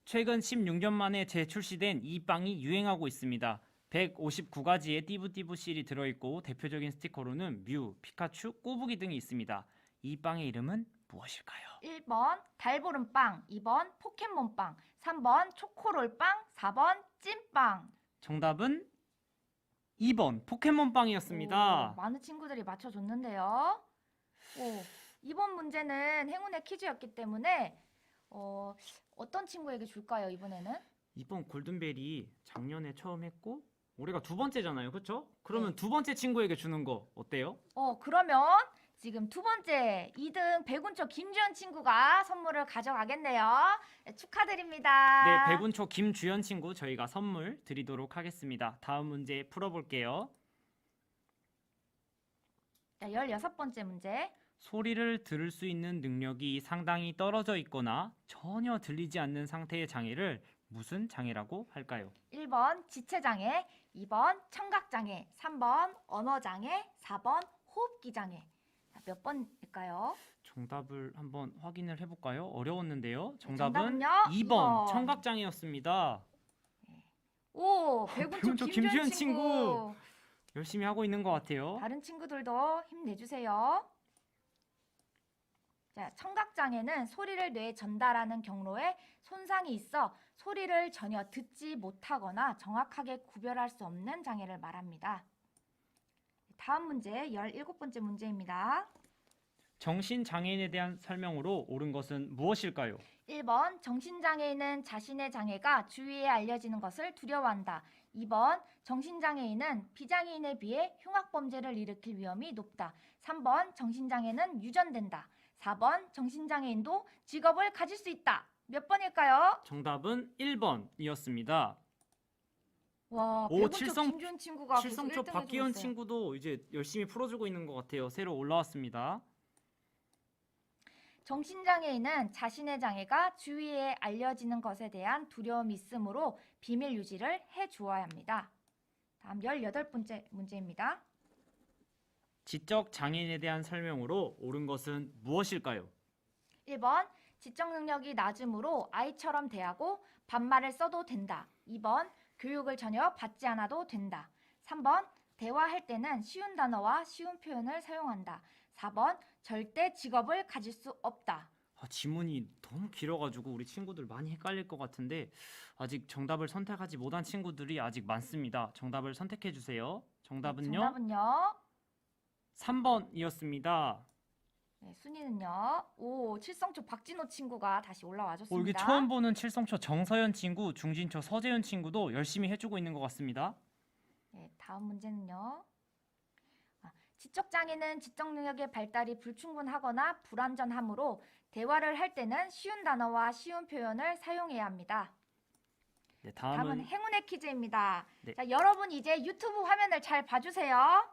최근 16년 만에 재출시된 이 빵이 유행하고 있습니다. 159가지의 띠부띠부 실이 들어있고 대표적인 스티커로는 뮤, 피카츄, 꼬부기 등이 있습니다. 이 빵의 이름은 무엇일까요? 1번 달보름빵, 2번 포켓몬빵, 3번 초코롤빵, 4번 찐빵. 정답은 2번 포켓몬빵이었습니다. 오, 많은 친구들이 맞춰줬는데요. 이번 문제는 행운의 퀴즈였기 때문에 어떤 친구에게 줄까요, 이번에는? 이번 골든벨이 작년에 처음 했고 올해가 두 번째잖아요. 그렇죠? 그러면 네. 두 번째 친구에게 주는 거 어때요? 그러면 지금 두 번째 2등 백운초 김주현 친구가 선물을 가져가겠네요. 네, 축하드립니다. 네, 백운초 김주연 친구 저희가 선물 드리도록 하겠습니다. 다음 문제 풀어볼게요. 자, 16번째 문제. 소리를 들을 수 있는 능력이 상당히 떨어져 있거나 전혀 들리지 않는 상태의 장애를 무슨 장애라고 할까요? 1번 지체장애, 2번 청각장애, 3번 언어장애, 4번 호흡기장애. 자, 몇 번일까요? 정답을 한번 확인을 해볼까요? 어려웠는데요. 네, 정답은 정답은요? 2번 2번. 청각장애였습니다. 오, 백운초 백운초 김주현 김주현 친구. 열심히 하고 있는 것 같아요. 다른 친구들도 힘내주세요. 자, 청각장애는 소리를 뇌에 전달하는 경로에 손상이 있어 소리를 전혀 듣지 못하거나 정확하게 구별할 수 없는 장애를 말합니다. 다음 문제, 17번째 문제입니다. 정신장애인에 대한 설명으로 옳은 것은 무엇일까요? 1번, 정신장애인은 자신의 장애가 주위에 알려지는 것을 두려워한다. 2번, 정신장애인은 비장애인에 비해 흉악범죄를 일으킬 위험이 높다. 3번, 정신장애는 유전된다. 4번, 정신장애인도 직업을 가질 수 있다. 몇 번일까요? 정답은 1번이었습니다. 와, 오, 백운초 칠성- 김주현 친구가 계속 칠성초 1등 박기현 해주고 있어요. 친구도 이제 열심히 풀어주고 있는 것 같아요. 새로 올라왔습니다. 정신장애인은 자신의 장애가 주위에 알려지는 것에 대한 두려움이 있으므로 비밀 유지를 해주어야 합니다. 다음 18번째 문제입니다. 지적 장애인에 대한 설명으로 옳은 것은 무엇일까요? 1번, 지적 능력이 낮으므로 아이처럼 대하고 반말을 써도 된다. 2번, 교육을 전혀 받지 않아도 된다. 3번, 대화할 때는 쉬운 단어와 쉬운 표현을 사용한다. 4번, 절대 직업을 가질 수 없다. 지문이 너무 길어가지고 우리 친구들 많이 헷갈릴 것 같은데 아직 정답을 선택하지 못한 친구들이 아직 많습니다. 정답을 선택해 주세요. 정답은요? 정답은요? 3번이었습니다. 네, 순위는요. 오, 칠성초 박진호 친구가 다시 올라와 줬습니다. 여기 처음 보는 칠성초 정서연 친구, 중진초 서재현 친구도 열심히 해주고 있는 것 같습니다. 네, 다음 문제는요. 지적 장애는 지적 능력의 발달이 불충분하거나 불완전하므로 대화를 할 때는 쉬운 단어와 쉬운 표현을 사용해야 합니다. 네, 다음은 다음은 행운의 퀴즈입니다. 네. 자, 여러분 이제 유튜브 화면을 잘 봐주세요.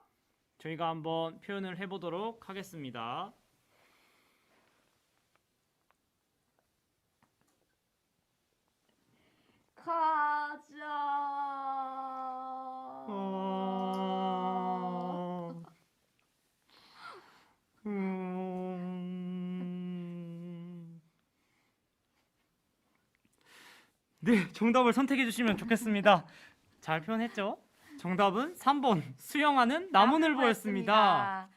저희가 한번 표현을 해보도록 하겠습니다. 가자. 네, 정답을 선택해 주시면 좋겠습니다. 잘 표현했죠? 정답은 3번 수영하는 나무늘보였습니다.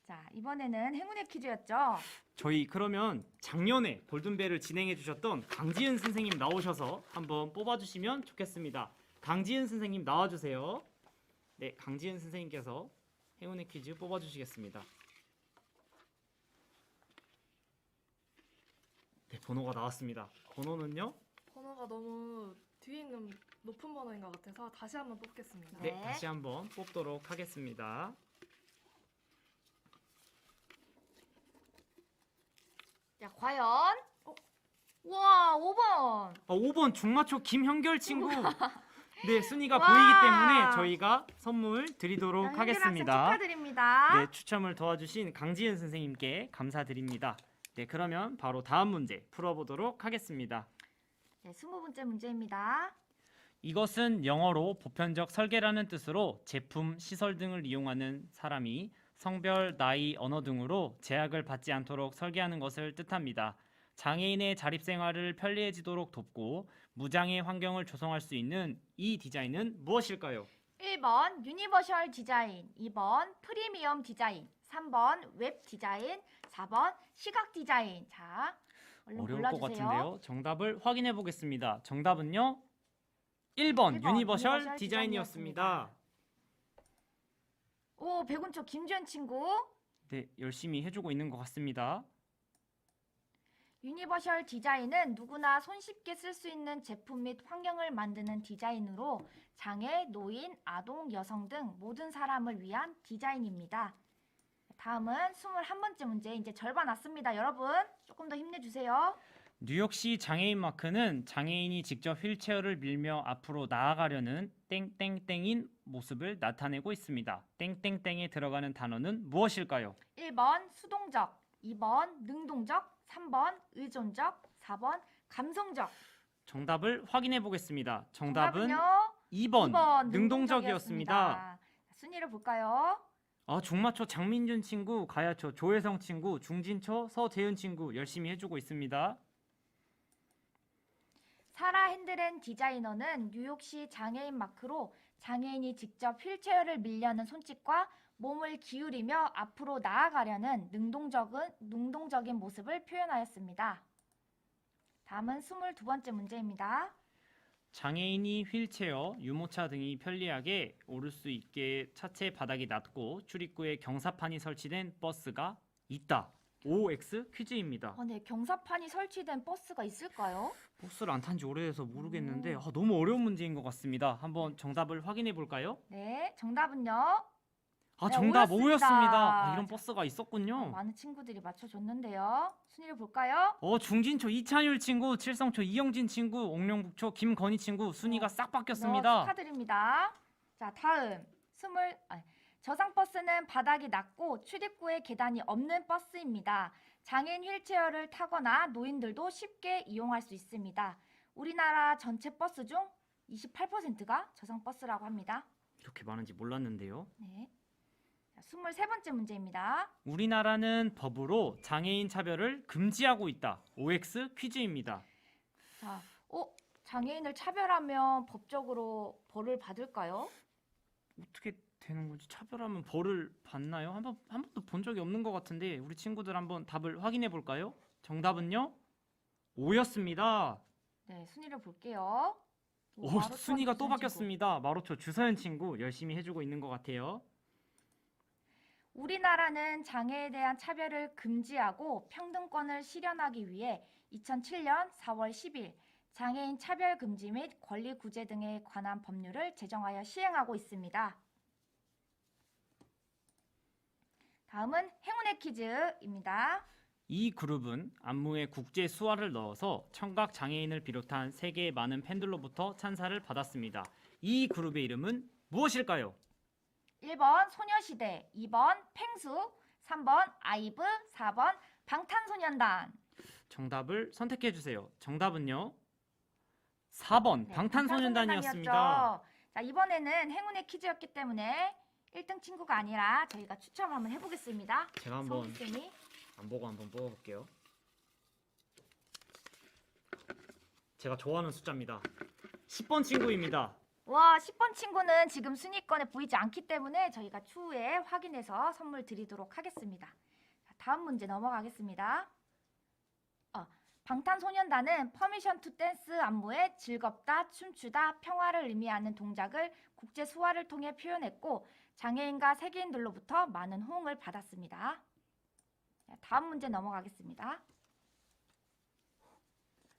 자, 이번에는 행운의 퀴즈였죠. 저희 그러면 작년에 골든벨을 진행해 주셨던 강지은 선생님 나오셔서 한번 뽑아주시면 좋겠습니다. 강지은 선생님 나와주세요. 네, 강지은 선생님께서 행운의 퀴즈 뽑아주시겠습니다. 네, 번호가 나왔습니다. 번호는요? 번호가 너무 뒤에 있는 높은 번호인 것 같아서 다시 한번 뽑겠습니다. 네, 네. 다시 한번 뽑도록 하겠습니다. 자, 과연 와, 5번. 5번 중마초 김형결 친구. 네, 순위가 와. 보이기 때문에 저희가 선물 드리도록 현길 학생 하겠습니다. 축하드립니다. 네, 추첨을 도와주신 강지은 선생님께 감사드립니다. 네, 그러면 바로 다음 문제 풀어보도록 하겠습니다. 네, 20번째 문제입니다. 이것은 영어로 보편적 설계라는 뜻으로 제품, 시설 등을 이용하는 사람이 성별, 나이, 언어 등으로 제약을 받지 않도록 설계하는 것을 뜻합니다. 장애인의 자립생활을 편리해지도록 돕고 무장애 환경을 조성할 수 있는 이 디자인은 무엇일까요? 1번 유니버셜 디자인, 2번 프리미엄 디자인, 3번 웹 디자인, 4번 시각 디자인. 자, 얼른 어려울 것 골라주세요. 같은데요. 정답을 확인해 보겠습니다. 정답은요? 1번 유니버셜 유니버셜 디자인이었습니다. 오, 백운초 김주현 친구. 네, 열심히 해주고 있는 것 같습니다. 유니버셜 디자인은 누구나 손쉽게 쓸 수 있는 제품 및 환경을 만드는 디자인으로 장애, 노인, 아동, 여성 등 모든 사람을 위한 디자인입니다. 다음은 21번째 문제. 이제 절반 왔습니다. 여러분 조금 더 힘내주세요. 뉴욕시 장애인 마크는 장애인이 직접 휠체어를 밀며 앞으로 나아가려는 땡땡땡인 모습을 나타내고 있습니다. 땡땡땡에 들어가는 단어는 무엇일까요? 1번 수동적, 2번 능동적, 3번 의존적, 4번 감성적. 정답을 확인해 보겠습니다. 정답은 정답은요? 2번 2번 능동적이었습니다. 순위를 볼까요? 중마초 장민준 친구, 가야초 조혜성 친구, 중진초 서재은 친구 열심히 해주고 있습니다. 사라 핸드렌 디자이너는 뉴욕시 장애인 마크로 장애인이 직접 휠체어를 밀려는 손짓과 몸을 기울이며 앞으로 나아가려는 능동적인 모습을 표현하였습니다. 다음은 22번째 문제입니다. 장애인이 휠체어, 유모차 등이 편리하게 오를 수 있게 차체 바닥이 낮고 출입구에 경사판이 설치된 버스가 있다. OX 퀴즈입니다. 네, 경사판이 설치된 버스가 있을까요? 버스를 안 탄 지 오래돼서 모르겠는데 너무 어려운 문제인 것 같습니다. 한번 정답을 확인해 볼까요? 네, 정답은요. 네, 정답 O였습니다. O였습니다. 이런 버스가 있었군요. 많은 친구들이 맞춰줬는데요. 순위를 볼까요? 중진초 이찬율 친구, 칠성초 이영진 친구, 옥룡북초 김건희 친구 순위가 싹 바뀌었습니다. 축하드립니다. 자, 다음 저상 버스는 바닥이 낮고 출입구에 계단이 없는 버스입니다. 장애인 휠체어를 타거나 노인들도 쉽게 이용할 수 있습니다. 우리나라 전체 버스 중 28%가 저상 버스라고 합니다. 이렇게 많은지 몰랐는데요. 네. 자, 23번째 문제입니다. 우리나라는 법으로 장애인 차별을 금지하고 있다. OX 퀴즈입니다. 자, 장애인을 차별하면 법적으로 벌을 받을까요? 어떻게 되는 건지 차별하면 벌을 받나요? 한 번도 본 적이 없는 것 같은데 우리 친구들 한번 답을 확인해 볼까요? 정답은요? O였습니다. 네, 순위를 볼게요. 순위가 또 바뀌었습니다. 마로초 주서연 친구 열심히 해주고 있는 것 같아요. 우리나라는 장애에 대한 차별을 금지하고 평등권을 실현하기 위해 2007년 4월 10일 장애인 차별 금지 및 권리 구제 등에 관한 법률을 제정하여 시행하고 있습니다. 다음은 행운의 퀴즈입니다. 이 그룹은 안무에 국제 수화를 넣어서 청각 장애인을 비롯한 세계의 많은 팬들로부터 찬사를 받았습니다. 이 그룹의 이름은 무엇일까요? 1번 소녀시대, 2번 펭수, 3번 아이브, 4번 방탄소년단. 정답을 선택해 주세요. 정답은요? 4번 네, 방탄소년단이었습니다. 방탄소년단이었죠. 자, 이번에는 행운의 퀴즈였기 때문에 1등 친구가 아니라 저희가 추첨을 한번 해보겠습니다. 제가 한번 성희쌤이 안 보고 한번 뽑아볼게요. 제가 좋아하는 숫자입니다. 10번 친구입니다. 와, 10번 친구는 지금 순위권에 보이지 않기 때문에 저희가 추후에 확인해서 선물 드리도록 하겠습니다. 자, 다음 문제 넘어가겠습니다. 방탄소년단은 퍼미션 투 댄스 안무에 즐겁다, 춤추다, 평화를 의미하는 동작을 국제 수화를 통해 표현했고 장애인과 세계인들로부터 많은 호응을 받았습니다. 자, 다음 문제 넘어가겠습니다.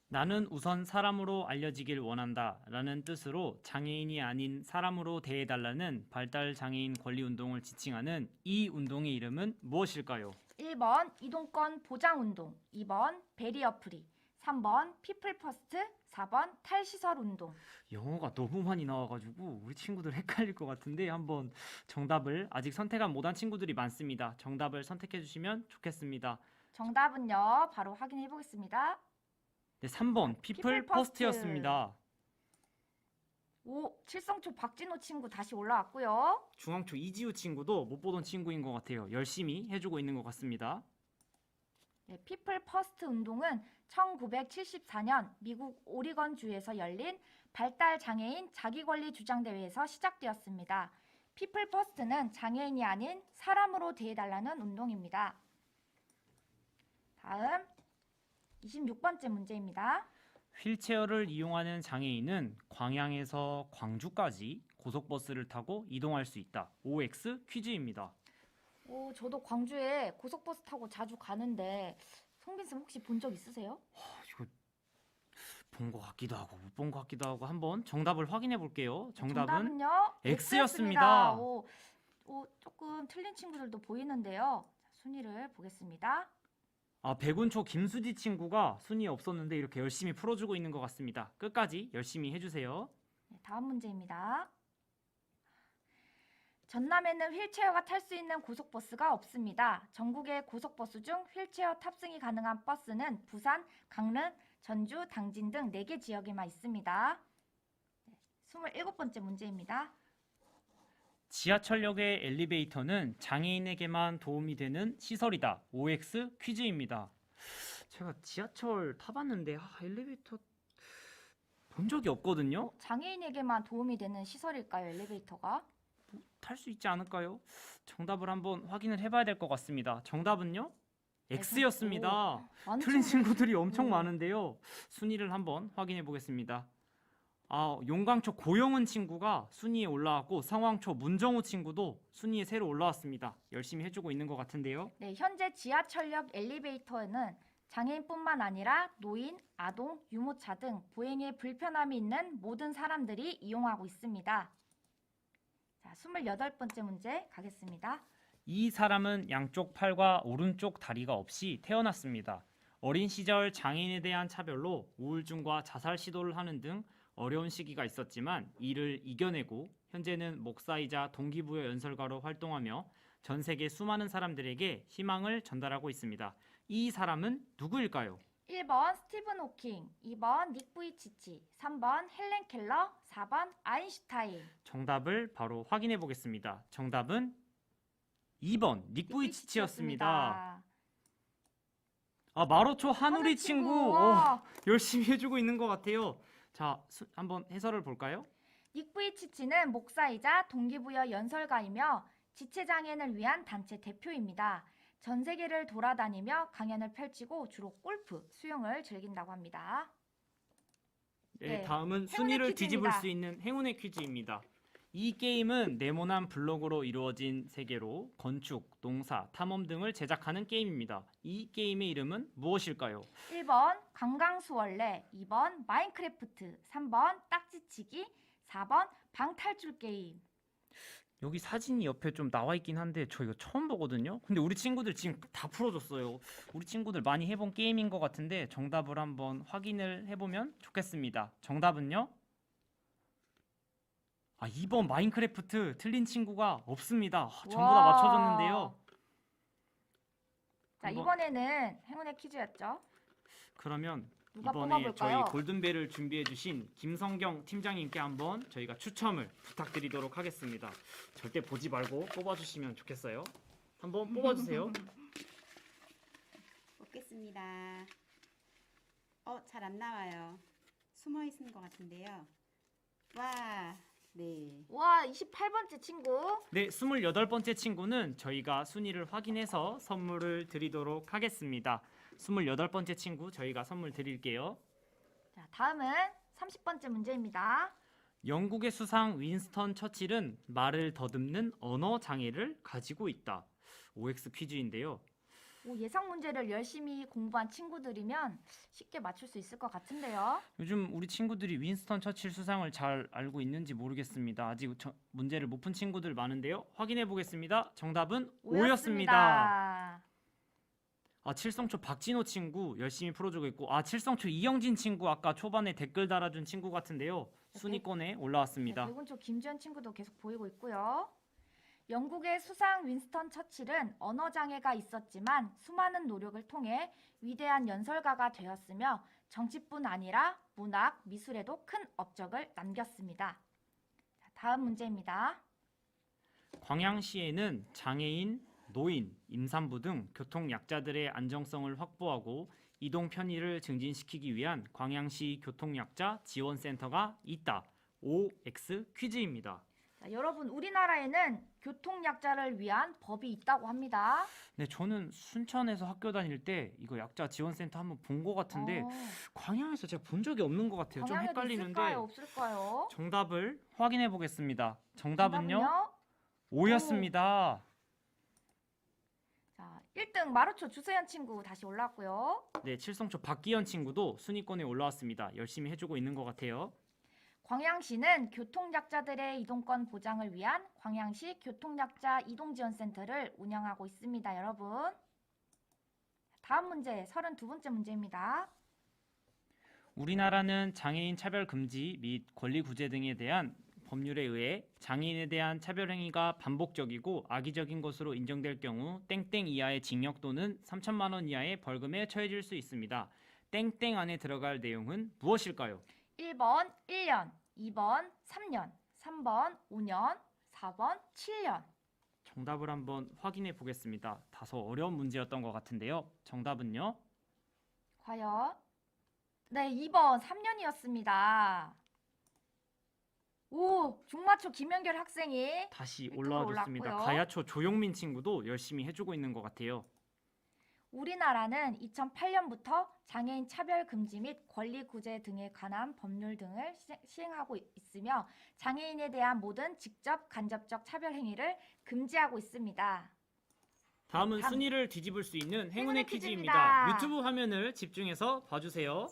나는 우선 사람으로 알려지길 원한다 라는 뜻으로 장애인이 아닌 사람으로 대해달라는 발달 장애인 권리 운동을 지칭하는 이 운동의 이름은 무엇일까요? 1번 이동권 보장운동, 2번 베리어 프리, 3번 피플 퍼스트, 4번 탈시설 운동. 영어가 너무 많이 나와가지고 우리 친구들 헷갈릴 것 같은데 한번 정답을 아직 선택한 못한 친구들이 많습니다. 정답을 선택해 주시면 좋겠습니다. 정답은요, 바로 확인해 보겠습니다. 네, 3번 피플 피플 퍼스트. 퍼스트였습니다. 오, 칠성초 박진호 친구 다시 올라왔고요. 중앙초 이지우 친구도 못 보던 친구인 것 같아요. 열심히 해주고 있는 것 같습니다. 네, 피플 퍼스트 운동은 1974년 미국 오리건주에서 열린 발달 장애인 자기권리 주장 대회에서 시작되었습니다. 피플 퍼스트는 장애인이 아닌 사람으로 대해달라는 운동입니다. 다음 26번째 문제입니다. 휠체어를 이용하는 장애인은 광양에서 광주까지 고속버스를 타고 이동할 수 있다. OX 퀴즈입니다. 오, 저도 광주에 고속버스 타고 자주 가는데 송빈쌤 혹시 본 적 있으세요? 이거 본 것 같기도 하고 못 본 것 같기도 하고 한번 정답을 확인해 볼게요. 정답은 정답은요? X였습니다. 오, 조금 틀린 친구들도 보이는데요. 자, 순위를 보겠습니다. 백운초 김수지 친구가 순위에 없었는데 이렇게 열심히 풀어주고 있는 것 같습니다. 끝까지 열심히 해주세요. 네, 다음 문제입니다. 전남에는 휠체어가 탈 수 있는 고속버스가 없습니다. 전국의 고속버스 중 휠체어 탑승이 가능한 버스는 부산, 강릉, 전주, 당진 등 4개 지역에만 있습니다. 네, 27번째 문제입니다. 지하철역의 엘리베이터는 장애인에게만 도움이 되는 시설이다. OX 퀴즈입니다. 제가 지하철 타봤는데 엘리베이터 본 적이 없거든요. 장애인에게만 도움이 되는 시설일까요, 엘리베이터가? 탈 수 있지 않을까요? 정답을 한번 확인을 해봐야 될 것 같습니다. 정답은요? X였습니다. 많은 틀린 친구들이 엄청 네. 많은데요. 순위를 한번 확인해 보겠습니다. 용광초 고영은 친구가 순위에 올라왔고 성황초 문정우 친구도 순위에 새로 올라왔습니다. 열심히 해주고 있는 것 같은데요. 네, 현재 지하철역 엘리베이터에는 장애인뿐만 아니라 노인, 아동, 유모차 등 보행에 불편함이 있는 모든 사람들이 이용하고 있습니다. 자, 28번째 문제 가겠습니다. 이 사람은 양쪽 팔과 오른쪽 다리가 없이 태어났습니다. 어린 시절 장애인에 대한 차별로 우울증과 자살 시도를 하는 등 어려운 시기가 있었지만 이를 이겨내고 현재는 목사이자 동기부여 연설가로 활동하며 전 세계 수많은 사람들에게 희망을 전달하고 있습니다. 이 사람은 누구일까요? 1번 스티븐 호킹, 2번 닉 부이치치, 3번 헬렌 켈러, 4번 아인슈타인. 정답을 바로 확인해 보겠습니다. 정답은 2번 닉 부이치치였습니다. 마로초 한우리 친구 열심히 해주고 있는 것 같아요. 자, 한번 해설을 볼까요? 닉 부이치치는 목사이자 동기부여 연설가이며 지체장애인을 위한 단체 대표입니다. 전 세계를 돌아다니며 강연을 펼치고 주로 골프, 수영을 즐긴다고 합니다. 네, 네, 다음은 행운의 순위를 뒤집을 퀴즈입니다. 수 있는 행운의 퀴즈입니다. 이 게임은 네모난 블록으로 이루어진 세계로 건축, 농사, 탐험 등을 제작하는 게임입니다. 이 게임의 이름은 무엇일까요? 1번 강강수월래, 2번 마인크래프트, 3번 딱지치기, 4번 방탈출 게임. 여기 사진이 옆에 좀 나와 있긴 한데 저 이거 처음 보거든요. 근데 우리 친구들 지금 다 풀어줬어요. 우리 친구들 많이 해본 게임인 것 같은데 정답을 한번 확인을 해보면 좋겠습니다. 정답은요? 2번 마인크래프트. 틀린 친구가 없습니다. 전부 다 와. 맞춰줬는데요. 자, 한번- 이번에는 행운의 퀴즈였죠. 그러면 누가 이번에 뽑아볼까요? 저희 골든벨을 준비해주신 김성경 팀장님께 한번 저희가 추첨을 부탁드리도록 하겠습니다. 절대 보지 말고 뽑아주시면 좋겠어요. 한번 뽑아주세요. 뽑겠습니다. 잘 안 나와요. 숨어 있는 것 같은데요. 와, 네. 와, 28번째 친구. 네, 28번째 친구는 저희가 순위를 확인해서 선물을 드리도록 하겠습니다. 28번째 친구 저희가 선물 드릴게요. 자, 다음은 30번째 문제입니다. 영국의 수상 윈스턴 처칠은 말을 더듬는 언어 장애를 가지고 있다. OX 퀴즈인데요. 예상 문제를 열심히 공부한 친구들이면 쉽게 맞출 수 있을 것 같은데요. 요즘 우리 친구들이 윈스턴 처칠 수상을 잘 알고 있는지 모르겠습니다. 아직 문제를 못 푼 친구들 많은데요. 확인해 보겠습니다. 정답은 O였습니다. 칠성초 박진호 친구 열심히 풀어주고 있고, 칠성초 이영진 친구 아까 초반에 댓글 달아준 친구 같은데요. 순위권에 올라왔습니다. 백운초 김지현 친구도 계속 보이고 있고요. 영국의 수상 윈스턴 처칠은 언어 장애가 있었지만 수많은 노력을 통해 위대한 연설가가 되었으며 정치뿐 아니라 문학, 미술에도 큰 업적을 남겼습니다. 자, 다음 문제입니다. 광양시에는 장애인, 노인, 임산부 등 교통약자들의 안정성을 확보하고 이동 편의를 증진시키기 위한 광양시 교통약자 지원센터가 있다. OX 퀴즈입니다. 자, 여러분, 우리나라에는 교통약자를 위한 법이 있다고 합니다. 네, 저는 순천에서 학교 다닐 때 이거 약자 지원센터 한번 본 것 같은데 광양에서 제가 본 적이 없는 것 같아요. 좀 광양에도 헷갈리는데 있을까요? 없을까요? 정답을 확인해 보겠습니다. 정답은요? 5였습니다. 자, 1등 마루초 주세현 친구 다시 올라왔고요. 네, 칠성초 박기현 친구도 순위권에 올라왔습니다. 열심히 해주고 있는 것 같아요. 광양시는 교통약자들의 이동권 보장을 위한 광양시 교통약자 이동지원센터를 운영하고 있습니다, 여러분. 다음 문제, 32번째 문제입니다. 우리나라는 장애인 차별 금지 및 권리 구제 등에 대한 법률에 의해 장애인에 대한 차별 행위가 반복적이고 악의적인 것으로 인정될 경우 땡땡 이하의 징역 또는 3천만 원 이하의 벌금에 처해질 수 있습니다. 땡땡 안에 들어갈 내용은 무엇일까요? 1번 1년, 2번 3년, 3번 5년, 4번 7년. 정답을 한번 확인해 보겠습니다. 다소 어려운 문제였던 것 같은데요. 정답은요? 과연? 네, 2번 3년이었습니다. 오, 중마초 김연결 학생이 다시 밑으로 올라와줬습니다. 올랐고요. 가야초 조용민 친구도 열심히 해주고 있는 것 같아요. 우리나라는 2008년부터 장애인 차별 금지 및 권리 구제 등에 관한 법률 등을 시행하고 있으며 장애인에 대한 모든 직접 간접적 차별 행위를 금지하고 있습니다. 다음은 다음. 순위를 뒤집을 수 있는 행운의 행운의 퀴즈입니다. 퀴즈입니다. 유튜브 화면을 집중해서 봐주세요.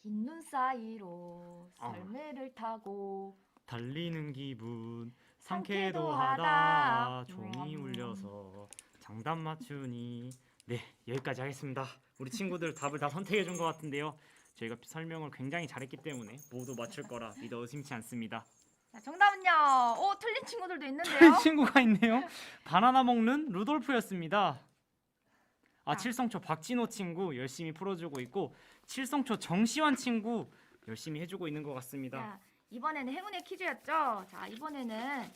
흰 눈 사이로 아. 썰매를 타고 달리는 기분 상쾌도 상쾌도 하다. 하다 종이 울려서 정답 맞추니. 네, 여기까지 하겠습니다. 우리 친구들 답을 다 선택해 준 것 같은데요. 저희가 설명을 굉장히 잘했기 때문에 모두 맞출 거라 믿어 의심치 않습니다. 자, 정답은요. 오, 틀린 친구들도 있는데요. 틀린 친구가 있네요. 바나나 먹는 루돌프였습니다. 칠성초 박진호 친구 열심히 풀어주고 있고 칠성초 정시환 친구 열심히 해주고 있는 것 같습니다. 자, 이번에는 행운의 퀴즈였죠. 자, 이번에는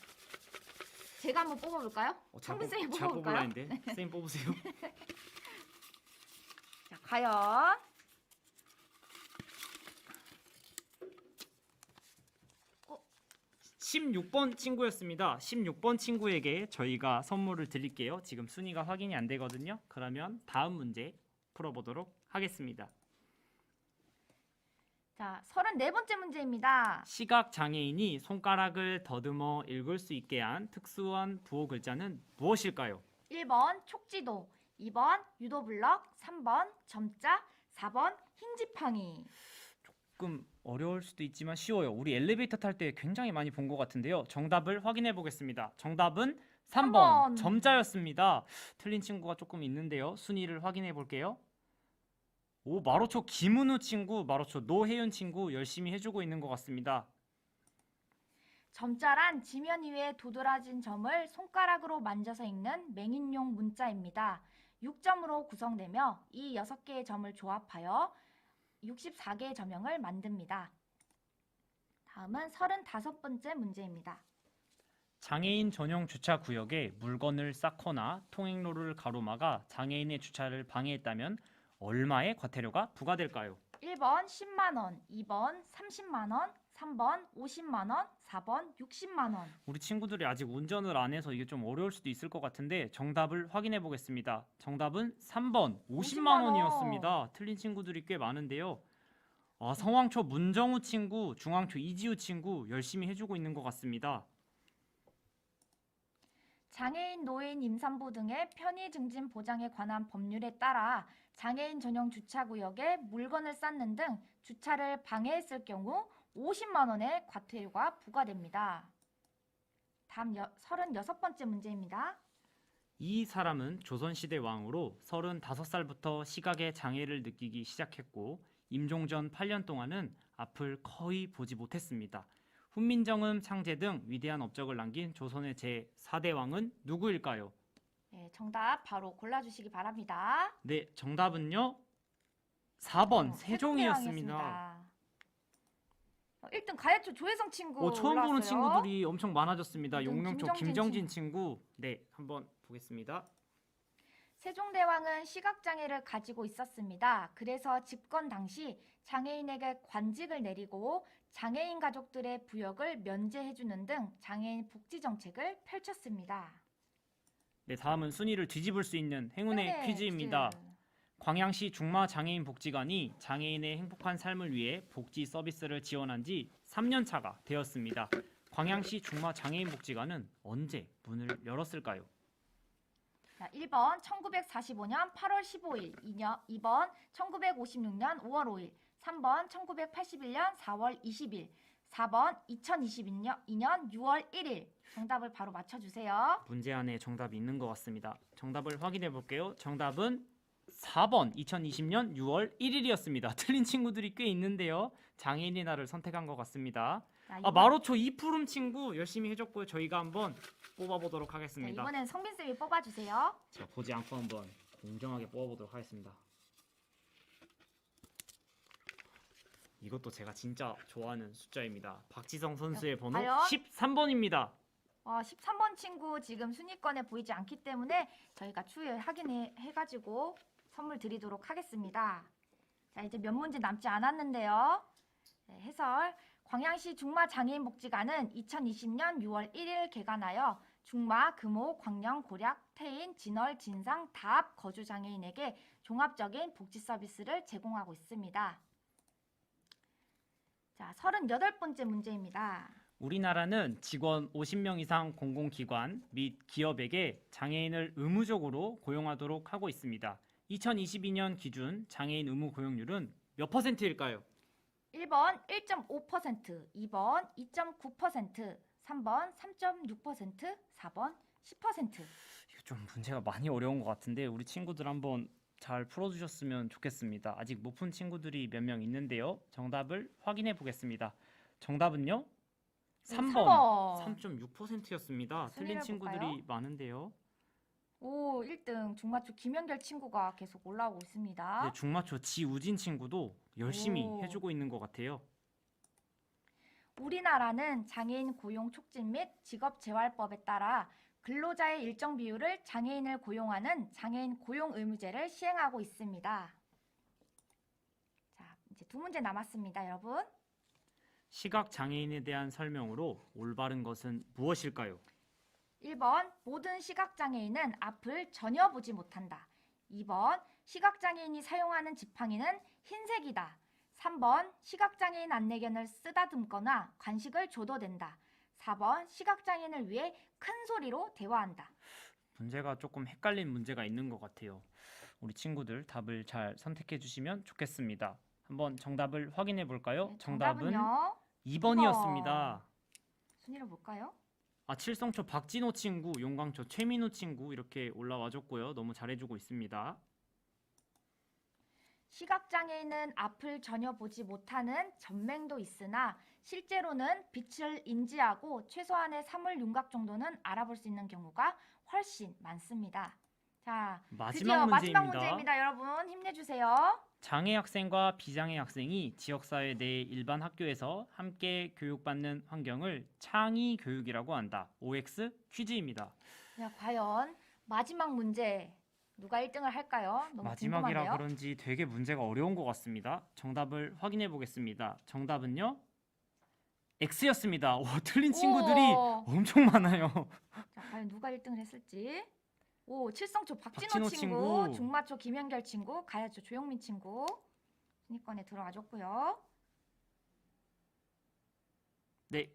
제가 한번 뽑아볼까요? 창빈 쌤이 잘 뽑으려 뽑아볼까요? 했는데 쌤 뽑으세요. 자, 과연 16번 친구였습니다. 16번 친구에게 저희가 선물을 드릴게요. 지금 순위가 확인이 안 되거든요. 그러면 다음 문제 풀어보도록 하겠습니다. 자, 34번째 문제입니다. 시각 장애인이 손가락을 더듬어 읽을 수 있게 한 특수한 부호 글자는 무엇일까요? 1번 촉지도, 2번 유도블럭, 3번 점자, 4번 흰 지팡이. 조금 어려울 수도 있지만 쉬워요. 우리 엘리베이터 탈 때 굉장히 많이 본 것 같은데요. 정답을 확인해 보겠습니다. 정답은 3번 3번. 점자였습니다. 틀린 친구가 조금 있는데요. 순위를 확인해 볼게요. 오, 마로초 김은우 친구, 마로초 노혜윤 친구 열심히 해주고 있는 것 같습니다. 점자란 지면 위에 도드라진 점을 손가락으로 만져서 읽는 맹인용 문자입니다. 6점으로 구성되며 이 6개의 점을 조합하여 64개의 점형을 만듭니다. 다음은 35번째 문제입니다. 장애인 전용 주차 구역에 물건을 쌓거나 통행로를 가로막아 장애인의 주차를 방해했다면 얼마의 과태료가 부과될까요? 1번 10만 원, 2번 30만 원, 3번 50만 원, 4번 60만 원. 우리 친구들이 아직 운전을 안 해서 이게 좀 어려울 수도 있을 것 같은데 정답을 확인해 보겠습니다. 정답은 3번 50만 원이었습니다. 틀린 친구들이 꽤 많은데요. 성황초 문정우 친구, 중앙초 이지우 친구 열심히 해주고 있는 것 같습니다. 장애인, 노인, 임산부 등의 편의 증진 보장에 관한 법률에 따라 장애인 전용 주차구역에 물건을 쌓는 등 주차를 방해했을 경우 50만 원의 과태료가 부과됩니다. 다음 36번째 문제입니다. 이 사람은 조선시대 왕으로 35살부터 시각에 장애를 느끼기 시작했고 임종전 8년 동안은 앞을 거의 보지 못했습니다. 훈민정음, 창제 등 위대한 업적을 남긴 조선의 제4대 왕은 누구일까요? 네, 정답 바로 골라주시기 바랍니다. 네, 정답은요. 4번 세종이었습니다. 1등 가야초 조혜성 친구 처음 보는 올라왔어요. 친구들이 엄청 많아졌습니다. 이등 용명초 김정진 김정진 친구. 네, 한번 보겠습니다. 세종대왕은 시각장애를 가지고 있었습니다. 그래서 집권 당시 장애인에게 관직을 내리고 장애인 가족들의 부역을 면제해주는 등 장애인 복지 정책을 펼쳤습니다. 네, 다음은 순위를 뒤집을 수 있는 행운의 네, 퀴즈입니다. 퀴즈. 광양시 중마장애인 복지관이 장애인의 행복한 삶을 위해 복지 서비스를 지원한 지 3년 차가 되었습니다. 광양시 중마장애인 복지관은 언제 문을 열었을까요? 자, 1번 1945년 8월 15일, 2번 1956년 5월 5일, 3번 1981년 4월 20일, 4번 2022년 6월 1일. 정답을 바로 맞춰주세요. 문제 안에 정답이 있는 것 같습니다. 정답을 확인해 볼게요. 정답은 4번 2020년 6월 1일이었습니다. 틀린 친구들이 꽤 있는데요. 장애인의 날을 선택한 것 같습니다. 자, 마로초 이푸름 친구 열심히 해줬고요. 저희가 한번 뽑아보도록 자, 하겠습니다. 이번엔 성빈쌤이 뽑아주세요. 제가 보지 않고 한번 공정하게 뽑아보도록 하겠습니다. 이것도 제가 진짜 좋아하는 숫자입니다. 박지성 선수의 번호 과연? 13번입니다. 13번 친구 지금 순위권에 보이지 않기 때문에 저희가 추후에 확인해가지고 선물 드리도록 하겠습니다. 자, 이제 몇 문제 남지 않았는데요. 네, 해설. 광양시 중마장애인복지관은 2020년 6월 1일 개관하여 중마, 금호, 광양, 고략, 태인, 진월, 진상, 다합 거주장애인에게 종합적인 복지 서비스를 제공하고 있습니다. 자, 38번째 문제입니다. 우리나라는 직원 50명 이상 공공기관 및 기업에게 장애인을 의무적으로 고용하도록 하고 있습니다. 2022년 기준 장애인 의무 고용률은 몇 %일까요? 1번 1.5%, 2번 2.9%, 3번 3.6%, 4번 10%. 이거 좀 문제가 많이 어려운 것 같은데 우리 친구들 한번 잘 풀어주셨으면 좋겠습니다. 아직 못 푼 친구들이 몇 명 있는데요. 정답을 확인해 보겠습니다. 정답은요? 3번 3.6%였습니다. 틀린 친구들이 볼까요? 많은데요. 오, 1등 중마초 김연결 친구가 계속 올라오고 있습니다. 네, 중마초 지우진 친구도 열심히 오. 해주고 있는 것 같아요. 우리나라는 장애인 고용 촉진 및 직업재활법에 따라 근로자의 일정 비율을 장애인을 고용하는 장애인 고용 의무제를 시행하고 있습니다. 자, 이제 2문제 남았습니다, 여러분. 시각 장애인에 대한 설명으로 올바른 것은 무엇일까요? 1번 모든 시각장애인은 앞을 전혀 보지 못한다. 2번 시각장애인이 사용하는 지팡이는 흰색이다. 3번 시각장애인 안내견을 쓰다듬거나 간식을 줘도 된다. 4번 시각장애인을 위해 큰 소리로 대화한다. 문제가 조금 헷갈린 문제가 있는 것 같아요. 우리 친구들 답을 잘 선택해 주시면 좋겠습니다. 한번 정답을 확인해 볼까요? 네, 정답은 정답은요. 2번이었습니다. 순위를 볼까요? 칠성초 박진호 친구, 용광초 최민우 친구 이렇게 올라와 줬고요. 너무 잘해주고 있습니다. 시각장애인은 앞을 전혀 보지 못하는 전맹도 있으나 실제로는 빛을 인지하고 최소한의 사물 윤곽 정도는 알아볼 수 있는 경우가 훨씬 많습니다. 자, 드디어 마지막 문제입니다. 여러분 힘내주세요. 장애 학생과 비장애 학생이 지역사회 내 일반 학교에서 함께 교육받는 환경을 창의 교육이라고 한다. OX 퀴즈입니다. 자, 과연 마지막 문제 누가 1등을 할까요? 너무 마지막이라 궁금한데요. 그런지 되게 문제가 어려운 것 같습니다. 정답을 확인해 보겠습니다. 정답은요? X였습니다. 틀린 친구들이 오. 엄청 많아요. 자, 과연 누가 1등을 했을지. 오, 칠성초 박진호 박진호 친구, 친구. 중마초 김현결 친구, 가야초 조용민 친구 순위권에 들어와줬고요. 네,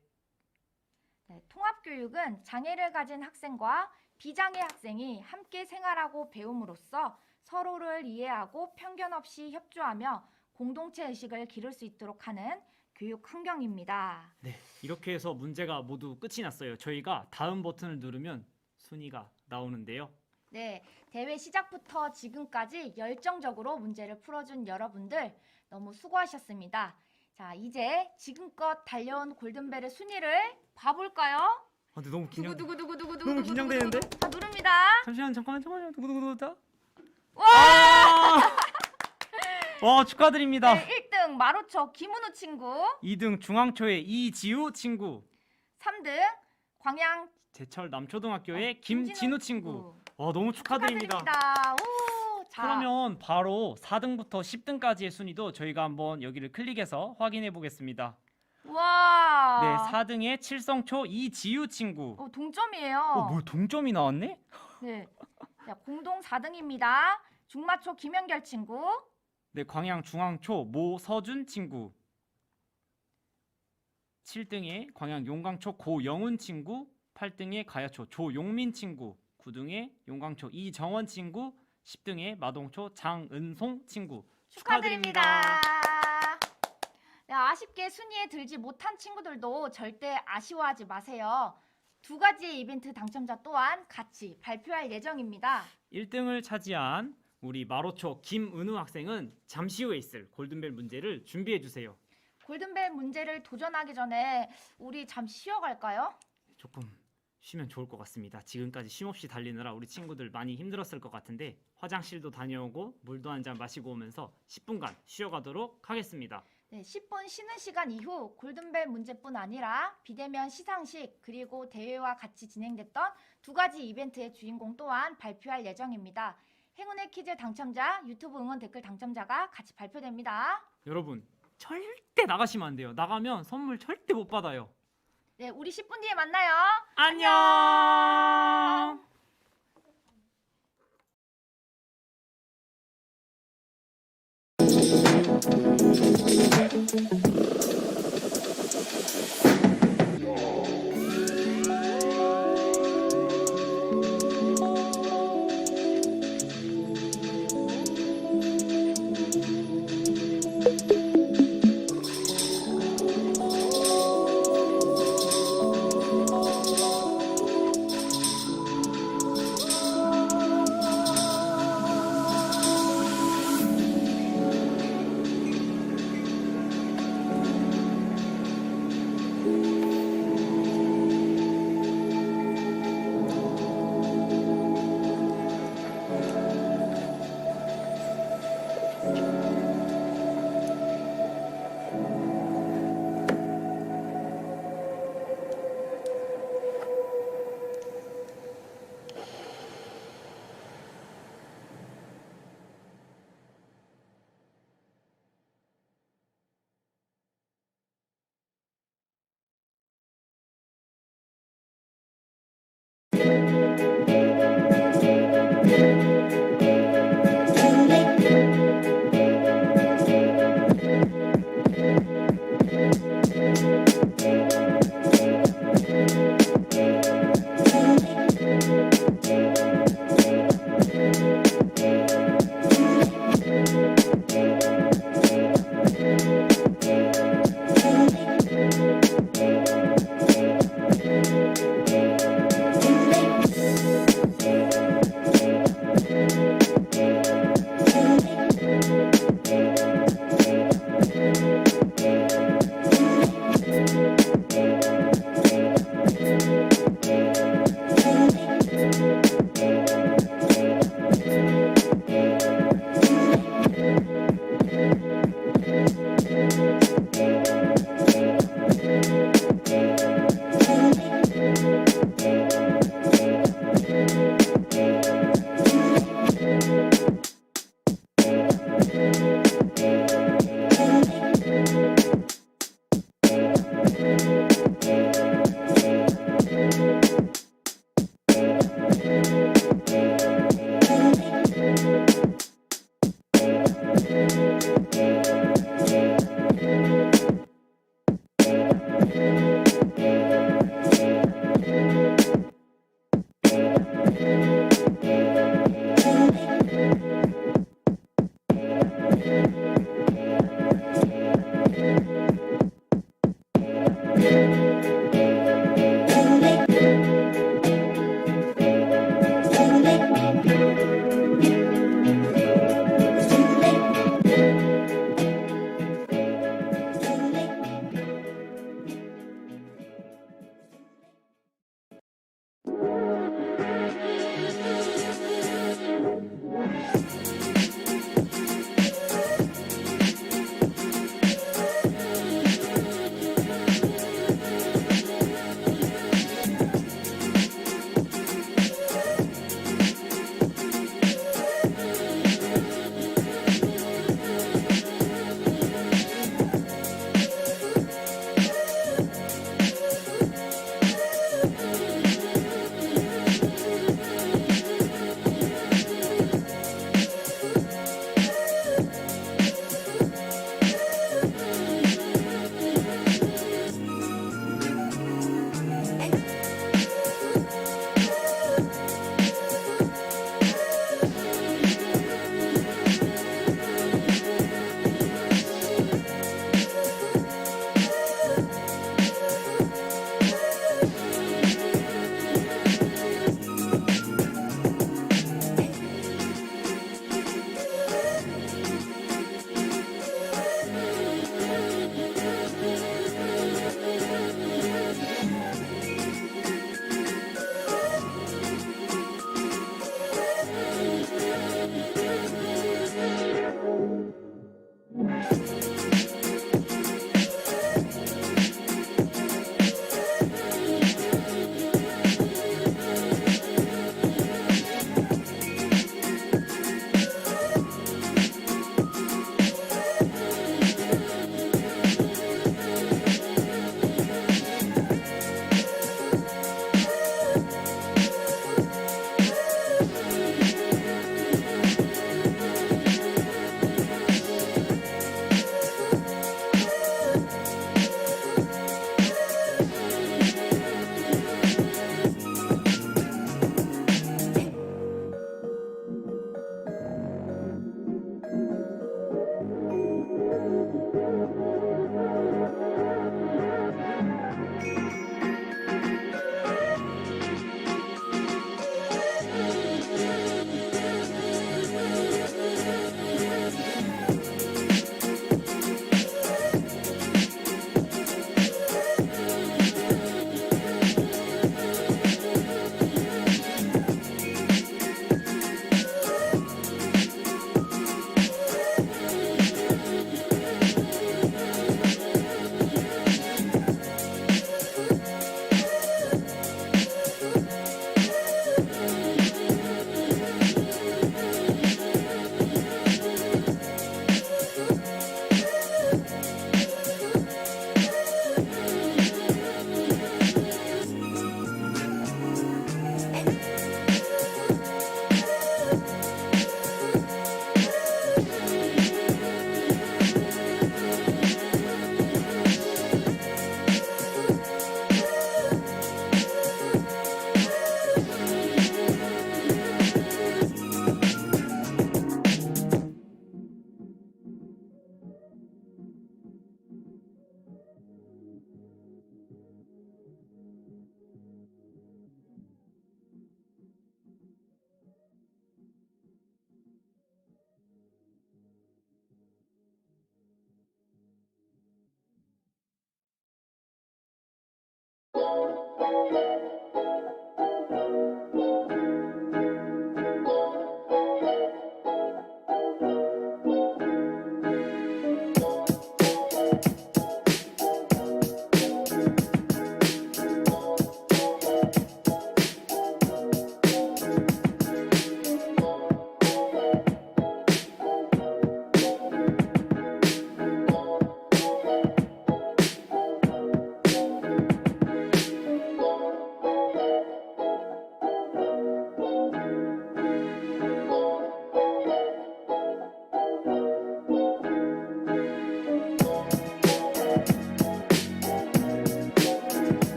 네, 통합교육은 장애를 가진 학생과 비장애 학생이 함께 생활하고 배움으로써 서로를 이해하고 편견 없이 협조하며 공동체 의식을 기를 수 있도록 하는 교육 환경입니다. 이렇게 해서 문제가 모두 끝이 났어요. 저희가 다음 버튼을 누르면 순위가 나오는데요. 네, 대회 시작부터 지금까지 열정적으로 문제를 풀어준 여러분들 너무 수고하셨습니다. 자, 이제 지금껏 달려온 골든벨의 순위를 봐볼까요? 근데 너무 두구두구두구두구두구 너무 긴장되는데? 다 누릅니다. 잠깐만요. 누구누구누구다? 와! 와, 축하드립니다. 네, 1등 마로초 김은우 친구, 2등 중앙초의 이지우 친구, 3등 광양 제철 남초등학교의 김진우 친구. 너무 축하드립니다. 오, 자, 그러면 바로 4등부터 10등까지의 순위도 저희가 한번 여기를 클릭해서 확인해 보겠습니다. 와, 네, 4등의 칠성초 이지우 친구. 동점이에요. 뭐 동점이 나왔네? 네, 자, 공동 4등입니다. 중마초 김현결 친구, 네, 광양 중앙초 모서준 친구. 7등의 광양 용광초 고영훈 친구, 8등의 가야초 조용민 친구, 9등의 용광초 이정원 친구, 10등의 마동초 장은송 친구. 축하드립니다. 네, 아쉽게 순위에 들지 못한 친구들도 절대 아쉬워하지 마세요. 2가지의 이벤트 당첨자 또한 같이 발표할 예정입니다. 1등을 차지한 우리 마로초 김은우 학생은 잠시 후에 있을 골든벨 문제를 준비해 주세요. 골든벨 문제를 도전하기 전에 우리 잠시 쉬어갈까요? 조금 쉬면 좋을 것 같습니다. 지금까지 쉼없이 달리느라 우리 친구들 많이 힘들었을 것 같은데 화장실도 다녀오고 물도 한 잔 마시고 오면서 10분간 쉬어가도록 하겠습니다. 네, 10분 쉬는 시간 이후 골든벨 문제뿐 아니라 비대면 시상식 그리고 대회와 같이 진행됐던 2가지 이벤트의 주인공 또한 발표할 예정입니다. 행운의 퀴즈 당첨자, 유튜브 응원 댓글 당첨자가 같이 발표됩니다. 여러분 절대 나가시면 안 돼요. 나가면 선물 절대 못 받아요. 네, 우리 10분 뒤에 만나요. 안녕.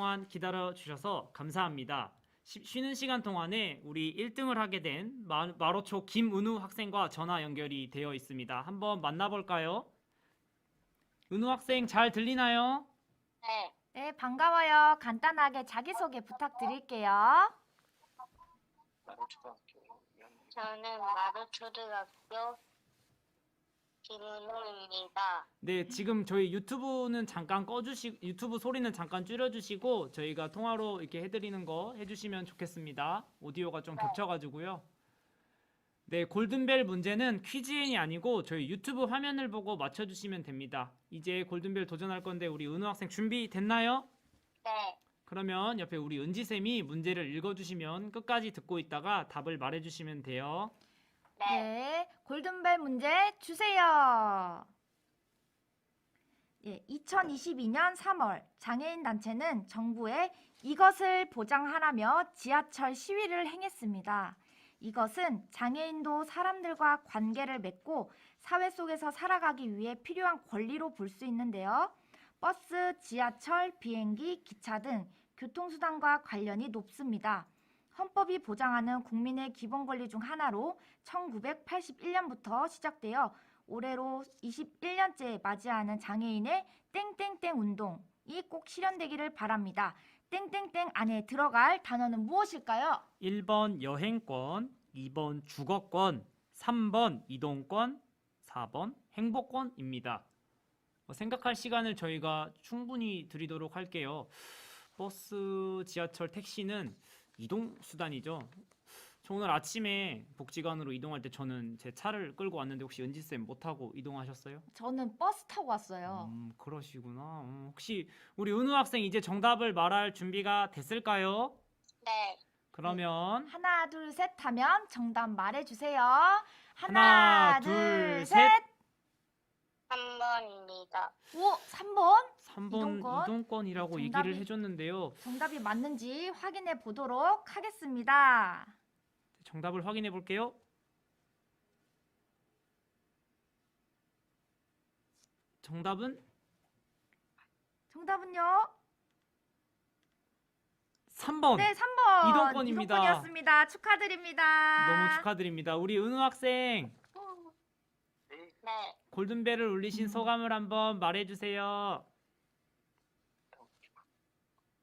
동안 기다려 주셔서 감사합니다. 쉬는 시간 동안에 우리 1등을 하게 된 마로초 김은우 학생과 전화 연결이 되어 있습니다. 한번 만나볼까요? 은우 학생 잘 들리나요? 네, 네, 반가워요. 간단하게 자기소개 부탁드릴게요. 저는 마루초등학교 김은호입니다. 네, 지금 저희 유튜브는 잠깐 유튜브 소리는 잠깐 줄여주시고 저희가 통화로 이렇게 해드리는 거 해주시면 좋겠습니다. 오디오가 좀 겹쳐가지고요. 네, 골든벨 문제는 퀴즈인이 아니고 저희 유튜브 화면을 보고 맞춰주시면 됩니다. 이제 골든벨 도전할 건데 우리 은우 학생 준비됐나요? 네, 그러면 옆에 우리 은지쌤이 문제를 읽어주시면 끝까지 듣고 있다가 답을 말해주시면 돼요. 네, 네, 골든벨 문제 주세요. 예, 2022년 3월 장애인 단체는 정부에 이것을 보장하라며 지하철 시위를 행했습니다. 이것은 장애인도 사람들과 관계를 맺고 사회 속에서 살아가기 위해 필요한 권리로 볼 수 있는데요. 버스, 지하철, 비행기, 기차 등 교통수단과 관련이 높습니다. 헌법이 보장하는 국민의 기본 권리 중 하나로 1981년부터 시작되어 올해로 21년째 맞이하는 장애인의 땡땡땡 운동이 꼭 실현되기를 바랍니다. 땡땡땡 안에 들어갈 단어는 무엇일까요? 1번 여행권, 2번 주거권, 3번 이동권, 4번 행복권입니다. 생각할 시간을 저희가 충분히 드리도록 할게요. 버스, 지하철, 택시는 이동수단이죠. 저 오늘 아침에 복지관으로 이동할 때 저는 제 차를 끌고 왔는데 혹시 은지쌤 못 타고 이동하셨어요? 저는 버스 타고 왔어요. 그러시구나. 혹시 우리 은우 학생 이제 정답을 말할 준비가 됐을까요? 네. 그러면 하나, 둘, 셋 하면 정답 말해주세요. 하나, 둘, 셋. 3번입니다. 오, 3번. 3번 이동권? 이동권이라고 정답이- 얘기를 해줬는데요. 정답이 맞는지 확인해 보도록 하겠습니다. 정답을 확인해 볼게요. 정답은 정답은요? 3번. 네, 3번. 이동권입니다. 이동권이었습니다. 축하드립니다. 너무 축하드립니다. 우리 은우 학생 네, 골든벨을 울리신 소감을 한번 말해주세요.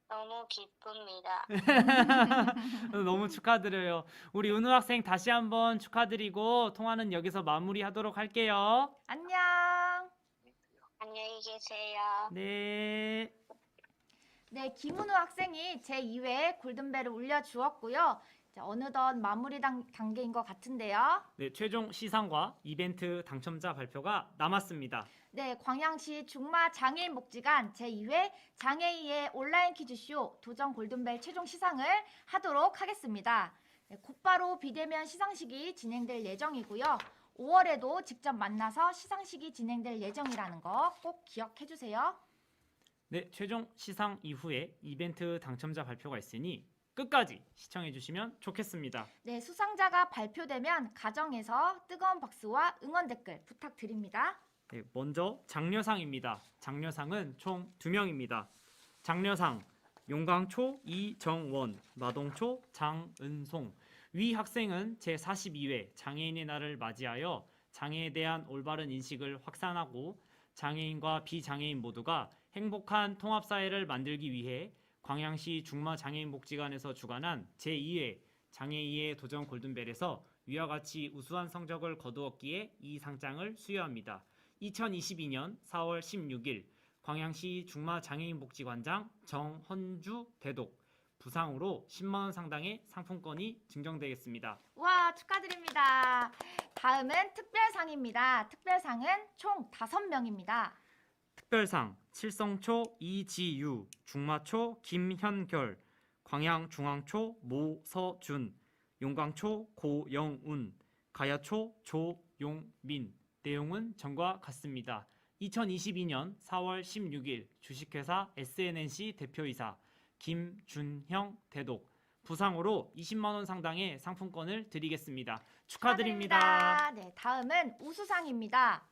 너무 기쁩니다. 너무 축하드려요. 우리 은우 학생 다시 한번 축하드리고 통화는 여기서 마무리하도록 할게요. 안녕. 안녕히 계세요. 네. 네, 김은우 학생이 제2회 골든벨을 울려주었고요. 자, 어느덧 마무리 단계인 것 같은데요. 네, 최종 시상과 이벤트 당첨자 발표가 남았습니다. 네, 광양시 중마 장애인 복지관 제2회 장애인의 온라인 퀴즈쇼 도전 골든벨 최종 시상을 하도록 하겠습니다. 네, 곧바로 비대면 시상식이 진행될 예정이고요. 5월에도 직접 만나서 시상식이 진행될 예정이라는 거 꼭 기억해 주세요. 네, 최종 시상 이후에 이벤트 당첨자 발표가 있으니 끝까지 시청해 주시면 좋겠습니다. 네, 수상자가 발표되면 가정에서 뜨거운 박수와 응원 댓글 부탁드립니다. 네, 먼저 장려상입니다. 장려상은 총 2명입니다. 장려상 용광초 이정원, 마동초 장은송. 위 학생은 제42회 장애인의 날을 맞이하여 장애에 대한 올바른 인식을 확산하고 장애인과 비장애인 모두가 행복한 통합사회를 만들기 위해 광양시 중마장애인복지관에서 주관한 제2회 장애인의 도전 골든벨에서 위와 같이 우수한 성적을 거두었기에 이 상장을 수여합니다. 2022년 4월 16일 광양시 중마장애인복지관장 정헌주 대독 부상으로 10만 원 상당의 상품권이 증정되겠습니다. 와, 축하드립니다. 다음은 특별상입니다. 특별상은 총 5명입니다. 특별상 칠성초 이지유, 중마초 김현결, 광양중앙초 모서준, 용광초 고영운, 가야초 조용민. 내용은 전과 같습니다. 2022년 4월 16일 주식회사 SNNC 대표이사 김준형 대독 부상으로 20만 원 상당의 상품권을 드리겠습니다. 축하드립니다. 네, 다음은 우수상입니다.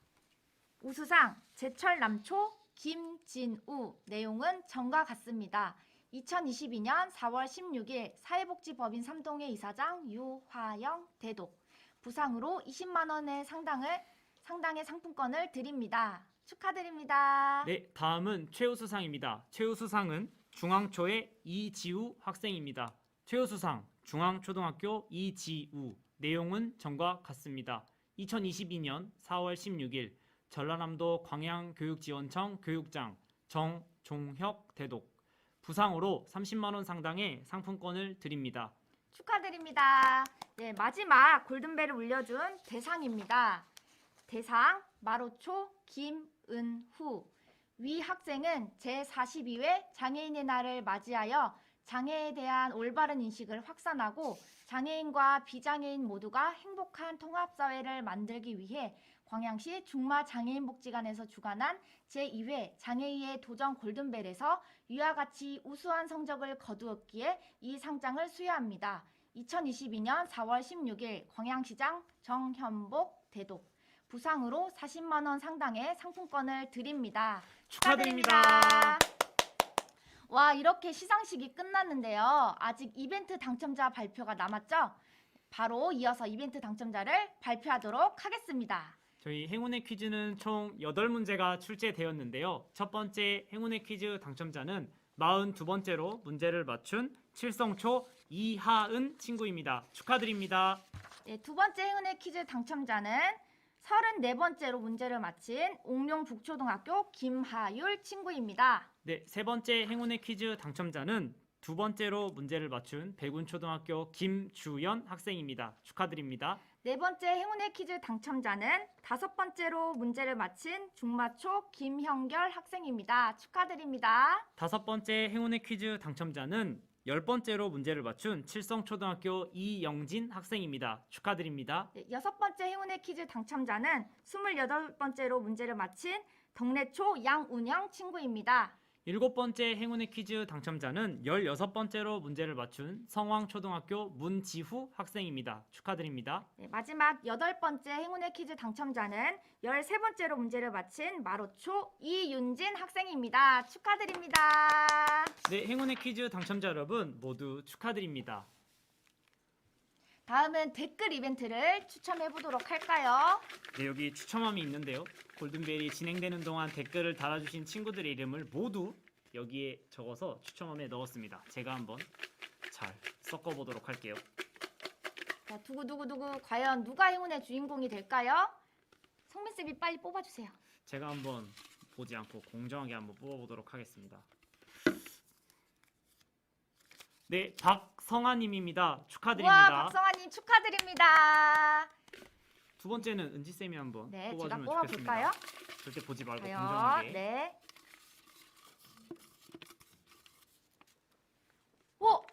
우수상 제철남초 김진우. 내용은 전과 같습니다. 2022년 4월 16일 사회복지법인 삼동의 이사장 유화영 대독. 부상으로 20만 원의 상당의 상품권을 드립니다. 축하드립니다. 네, 다음은 최우수상입니다. 최우수상은 중앙초의 이지우 학생입니다. 최우수상 중앙초등학교 이지우. 내용은 전과 같습니다. 2022년 4월 16일 전라남도 광양교육지원청 교육장 정종혁 대독. 부상으로 30만 원 상당의 상품권을 드립니다. 축하드립니다. 네, 마지막 골든벨을 울려준 대상입니다. 대상 마로초 김은후. 위 학생은 제42회 장애인의 날을 맞이하여 장애에 대한 올바른 인식을 확산하고 장애인과 비장애인 모두가 행복한 통합사회를 만들기 위해 광양시 중마장애인복지관에서 주관한 제2회 장애인의 도전 골든벨에서 위와 같이 우수한 성적을 거두었기에 이 상장을 수여합니다. 2022년 4월 16일 광양시장 정현복 대독. 부상으로 40만 원 상당의 상품권을 드립니다. 축하드립니다. 와, 이렇게 시상식이 끝났는데요. 아직 이벤트 당첨자 발표가 남았죠? 바로 이어서 이벤트 당첨자를 발표하도록 하겠습니다. 저희 행운의 퀴즈는 총 8문제가 출제되었는데요. 첫 번째 행운의 퀴즈 당첨자는 42번째로 문제를 맞춘 칠성초 이하은 친구입니다. 축하드립니다. 네, 두 번째 행운의 퀴즈 당첨자는 34번째로 문제를 맞힌 옥룡 북초등학교 김하율 친구입니다. 네, 세 번째 행운의 퀴즈 당첨자는 두 번째로 문제를 맞춘 백운초등학교 김주연 학생입니다. 축하드립니다. 네 번째 행운의 퀴즈 당첨자는 5번째로 문제를 맞힌 중마초 김형결 학생입니다. 축하드립니다. 다섯 번째 행운의 퀴즈 당첨자는 10번째로 문제를 맞춘 칠성초등학교 이영진 학생입니다. 축하드립니다. 네, 6번째 행운의 퀴즈 당첨자는 28번째로 문제를 맞힌 덕내초 양운영 친구입니다. 7번째 행운의 퀴즈 당첨자는 16번째로 문제를 맞춘 성황초등학교 문지후 학생입니다. 축하드립니다. 네, 마지막 8번째 행운의 퀴즈 당첨자는 13번째로 문제를 맞힌 마로초 이윤진 학생입니다. 축하드립니다. 네, 행운의 퀴즈 당첨자 여러분 모두 축하드립니다. 다음은 댓글 이벤트를 추첨해 보도록 할까요? 네, 여기 추첨함이 있는데요. 골든벨이 진행되는 동안 댓글을 달아주신 친구들의 이름을 모두 여기에 적어서 추첨함에 넣었습니다. 제가 한번 잘 섞어보도록 할게요. 자, 두구두구두구 과연 누가 행운의 주인공이 될까요? 성민쌤이 빨리 뽑아주세요. 제가 한번 보지 않고 공정하게 한번 뽑아보도록 하겠습니다. 네, 박성아님입니다. 축하드립니다. 와, 박성아님 축하드립니다. 두 번째는 은지쌤이 한번 네, 제가 뽑아주면 뽑아볼까요? 좋겠습니다. 절대 보지 말고 과연, 공정하게. 네. 오!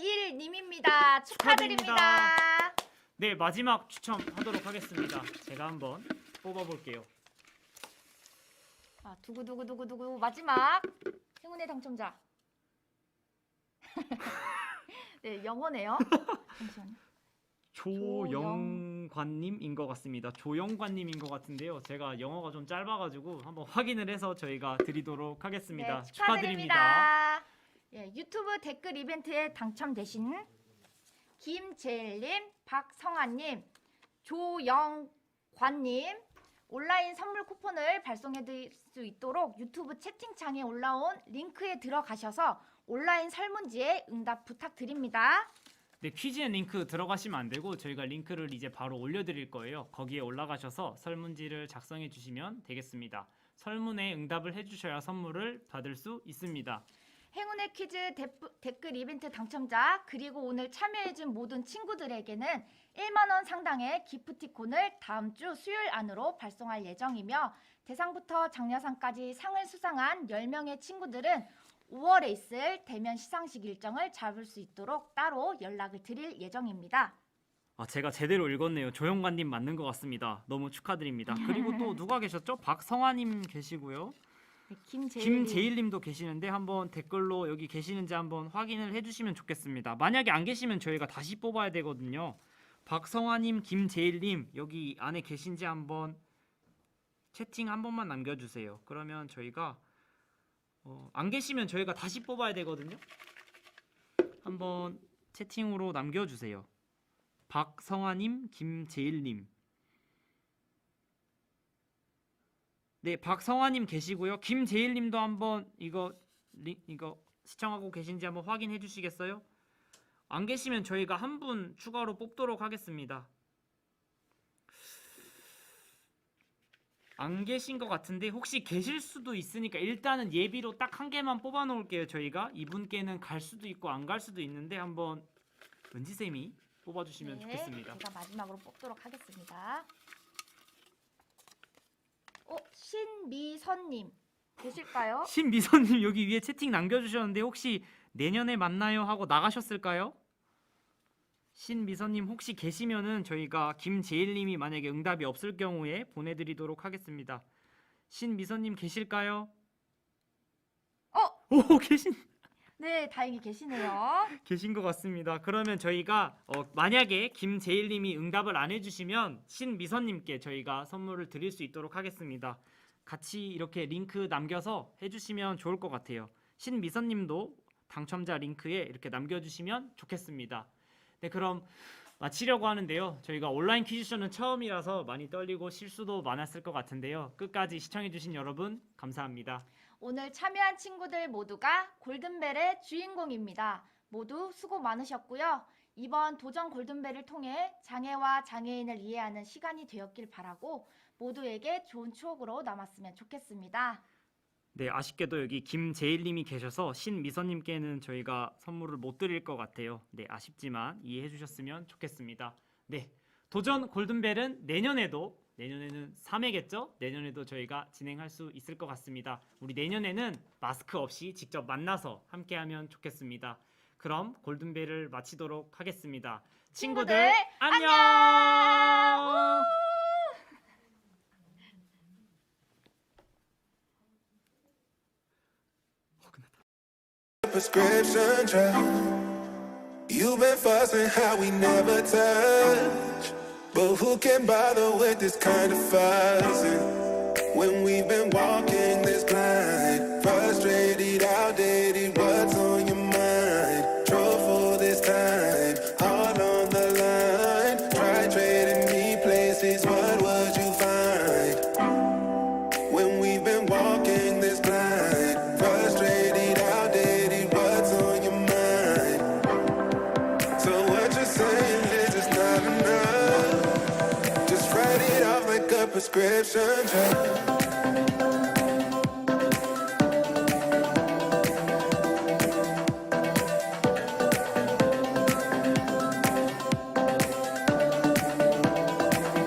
김재일님입니다. 축하드립니다. 네, 마지막 추첨하도록 하겠습니다. 제가 한번 뽑아볼게요. 아, 두구두구두구두구 마지막 행운의 당첨자. 네, 영어네요. 잠시만요. 조영관님인 것 같습니다. 조영관님인 것 같은데요. 제가 영어가 좀 짧아가지고 한번 확인을 해서 저희가 드리도록 하겠습니다. 네, 축하드립니다. 예, 유튜브 댓글 이벤트에 당첨되신 김재일님, 박성아님, 조영관님 온라인 선물 쿠폰을 발송해 드릴 수 있도록 유튜브 채팅창에 올라온 링크에 들어가셔서 온라인 설문지에 응답 부탁드립니다. 네, 퀴즈의 링크 들어가시면 안 되고 저희가 링크를 이제 바로 올려드릴 거예요. 거기에 올라가셔서 설문지를 작성해 주시면 되겠습니다. 설문에 응답을 해주셔야 선물을 받을 수 있습니다. 행운의 퀴즈 댓글 이벤트 당첨자 그리고 오늘 참여해준 모든 친구들에게는 1만 원 상당의 기프티콘을 다음 주 수요일 안으로 발송할 예정이며 대상부터 장려상까지 상을 수상한 10명의 친구들은 5월에 있을 대면 시상식 일정을 잡을 수 있도록 따로 연락을 드릴 예정입니다. 아, 제가 제대로 읽었네요. 조영관님 맞는 것 같습니다. 너무 축하드립니다. 그리고 또 누가 계셨죠? 박성아님 계시고요. 네, 김재일 김재일님도 계시는데 한번 댓글로 여기 계시는지 한번 확인을 해주시면 좋겠습니다. 만약에 안 계시면 저희가 다시 뽑아야 되거든요. 박성아님, 김재일님 여기 안에 계신지 한번 채팅 한 번만 남겨주세요. 그러면 저희가 안 계시면 저희가 다시 뽑아야 되거든요. 한번 채팅으로 남겨주세요. 박성아님, 김재일님. 네, 박성아님 계시고요. 김재일님도 한번 이거 시청하고 계신지 한번 확인해 주시겠어요? 안 계시면 저희가 한 분 추가로 뽑도록 하겠습니다. 안 계신 것 같은데 혹시 계실 수도 있으니까 일단은 예비로 딱 한 개만 뽑아 놓을게요. 저희가 이분께는 갈 수도 있고 안 갈 수도 있는데 한번 은지쌤이 뽑아주시면 좋겠습니다. 제가 마지막으로 뽑도록 하겠습니다. 신미선님 계실까요? 신미선님 여기 위에 채팅 남겨주셨는데 혹시 내년에 만나요 하고 나가셨을까요? 신미선님 혹시 계시면은 저희가 김재일님이 만약에 응답이 없을 경우에 보내드리도록 하겠습니다. 신미선님 계실까요? 오 계신 네, 다행히 계시네요. 계신 것 같습니다. 그러면 저희가 만약에 김재일님이 응답을 안 해주시면 신미선님께 저희가 선물을 드릴 수 있도록 하겠습니다. 같이 이렇게 링크 남겨서 해주시면 좋을 것 같아요. 신미선님도 당첨자 링크에 이렇게 남겨주시면 좋겠습니다. 네, 그럼 마치려고 하는데요. 저희가 온라인 퀴즈쇼는 처음이라서 많이 떨리고 실수도 많았을 것 같은데요. 끝까지 시청해주신 여러분 감사합니다. 오늘 참여한 친구들 모두가 골든벨의 주인공입니다. 모두 수고 많으셨고요. 이번 도전 골든벨을 통해 장애와 장애인을 이해하는 시간이 되었길 바라고 모두에게 좋은 추억으로 남았으면 좋겠습니다. 네, 아쉽게도 여기 김재일님이 계셔서 신미선님께는 저희가 선물을 못 드릴 것 같아요. 네, 아쉽지만 이해해 주셨으면 좋겠습니다. 네, 도전 골든벨은 내년에는 3회겠죠? 내년에도 저희가 진행할 수 있을 것 같습니다. 우리 내년에는 마스크 없이 직접 만나서 함께하면 좋겠습니다. 그럼 골든벨을 마치도록 하겠습니다. 친구들 안녕! Prescription drug. You've been fussing how we never touch, but who can bother with this kind of fussing when we've been walking this blind, frustrated, outdated? What's on your mind? Trouble this time, all on the line. Try trading me places, what would you find when we've been walking this blind, frustrated, outdated? What's on your mind? So what you're saying is it's not enough. Just write it off like a prescription drug.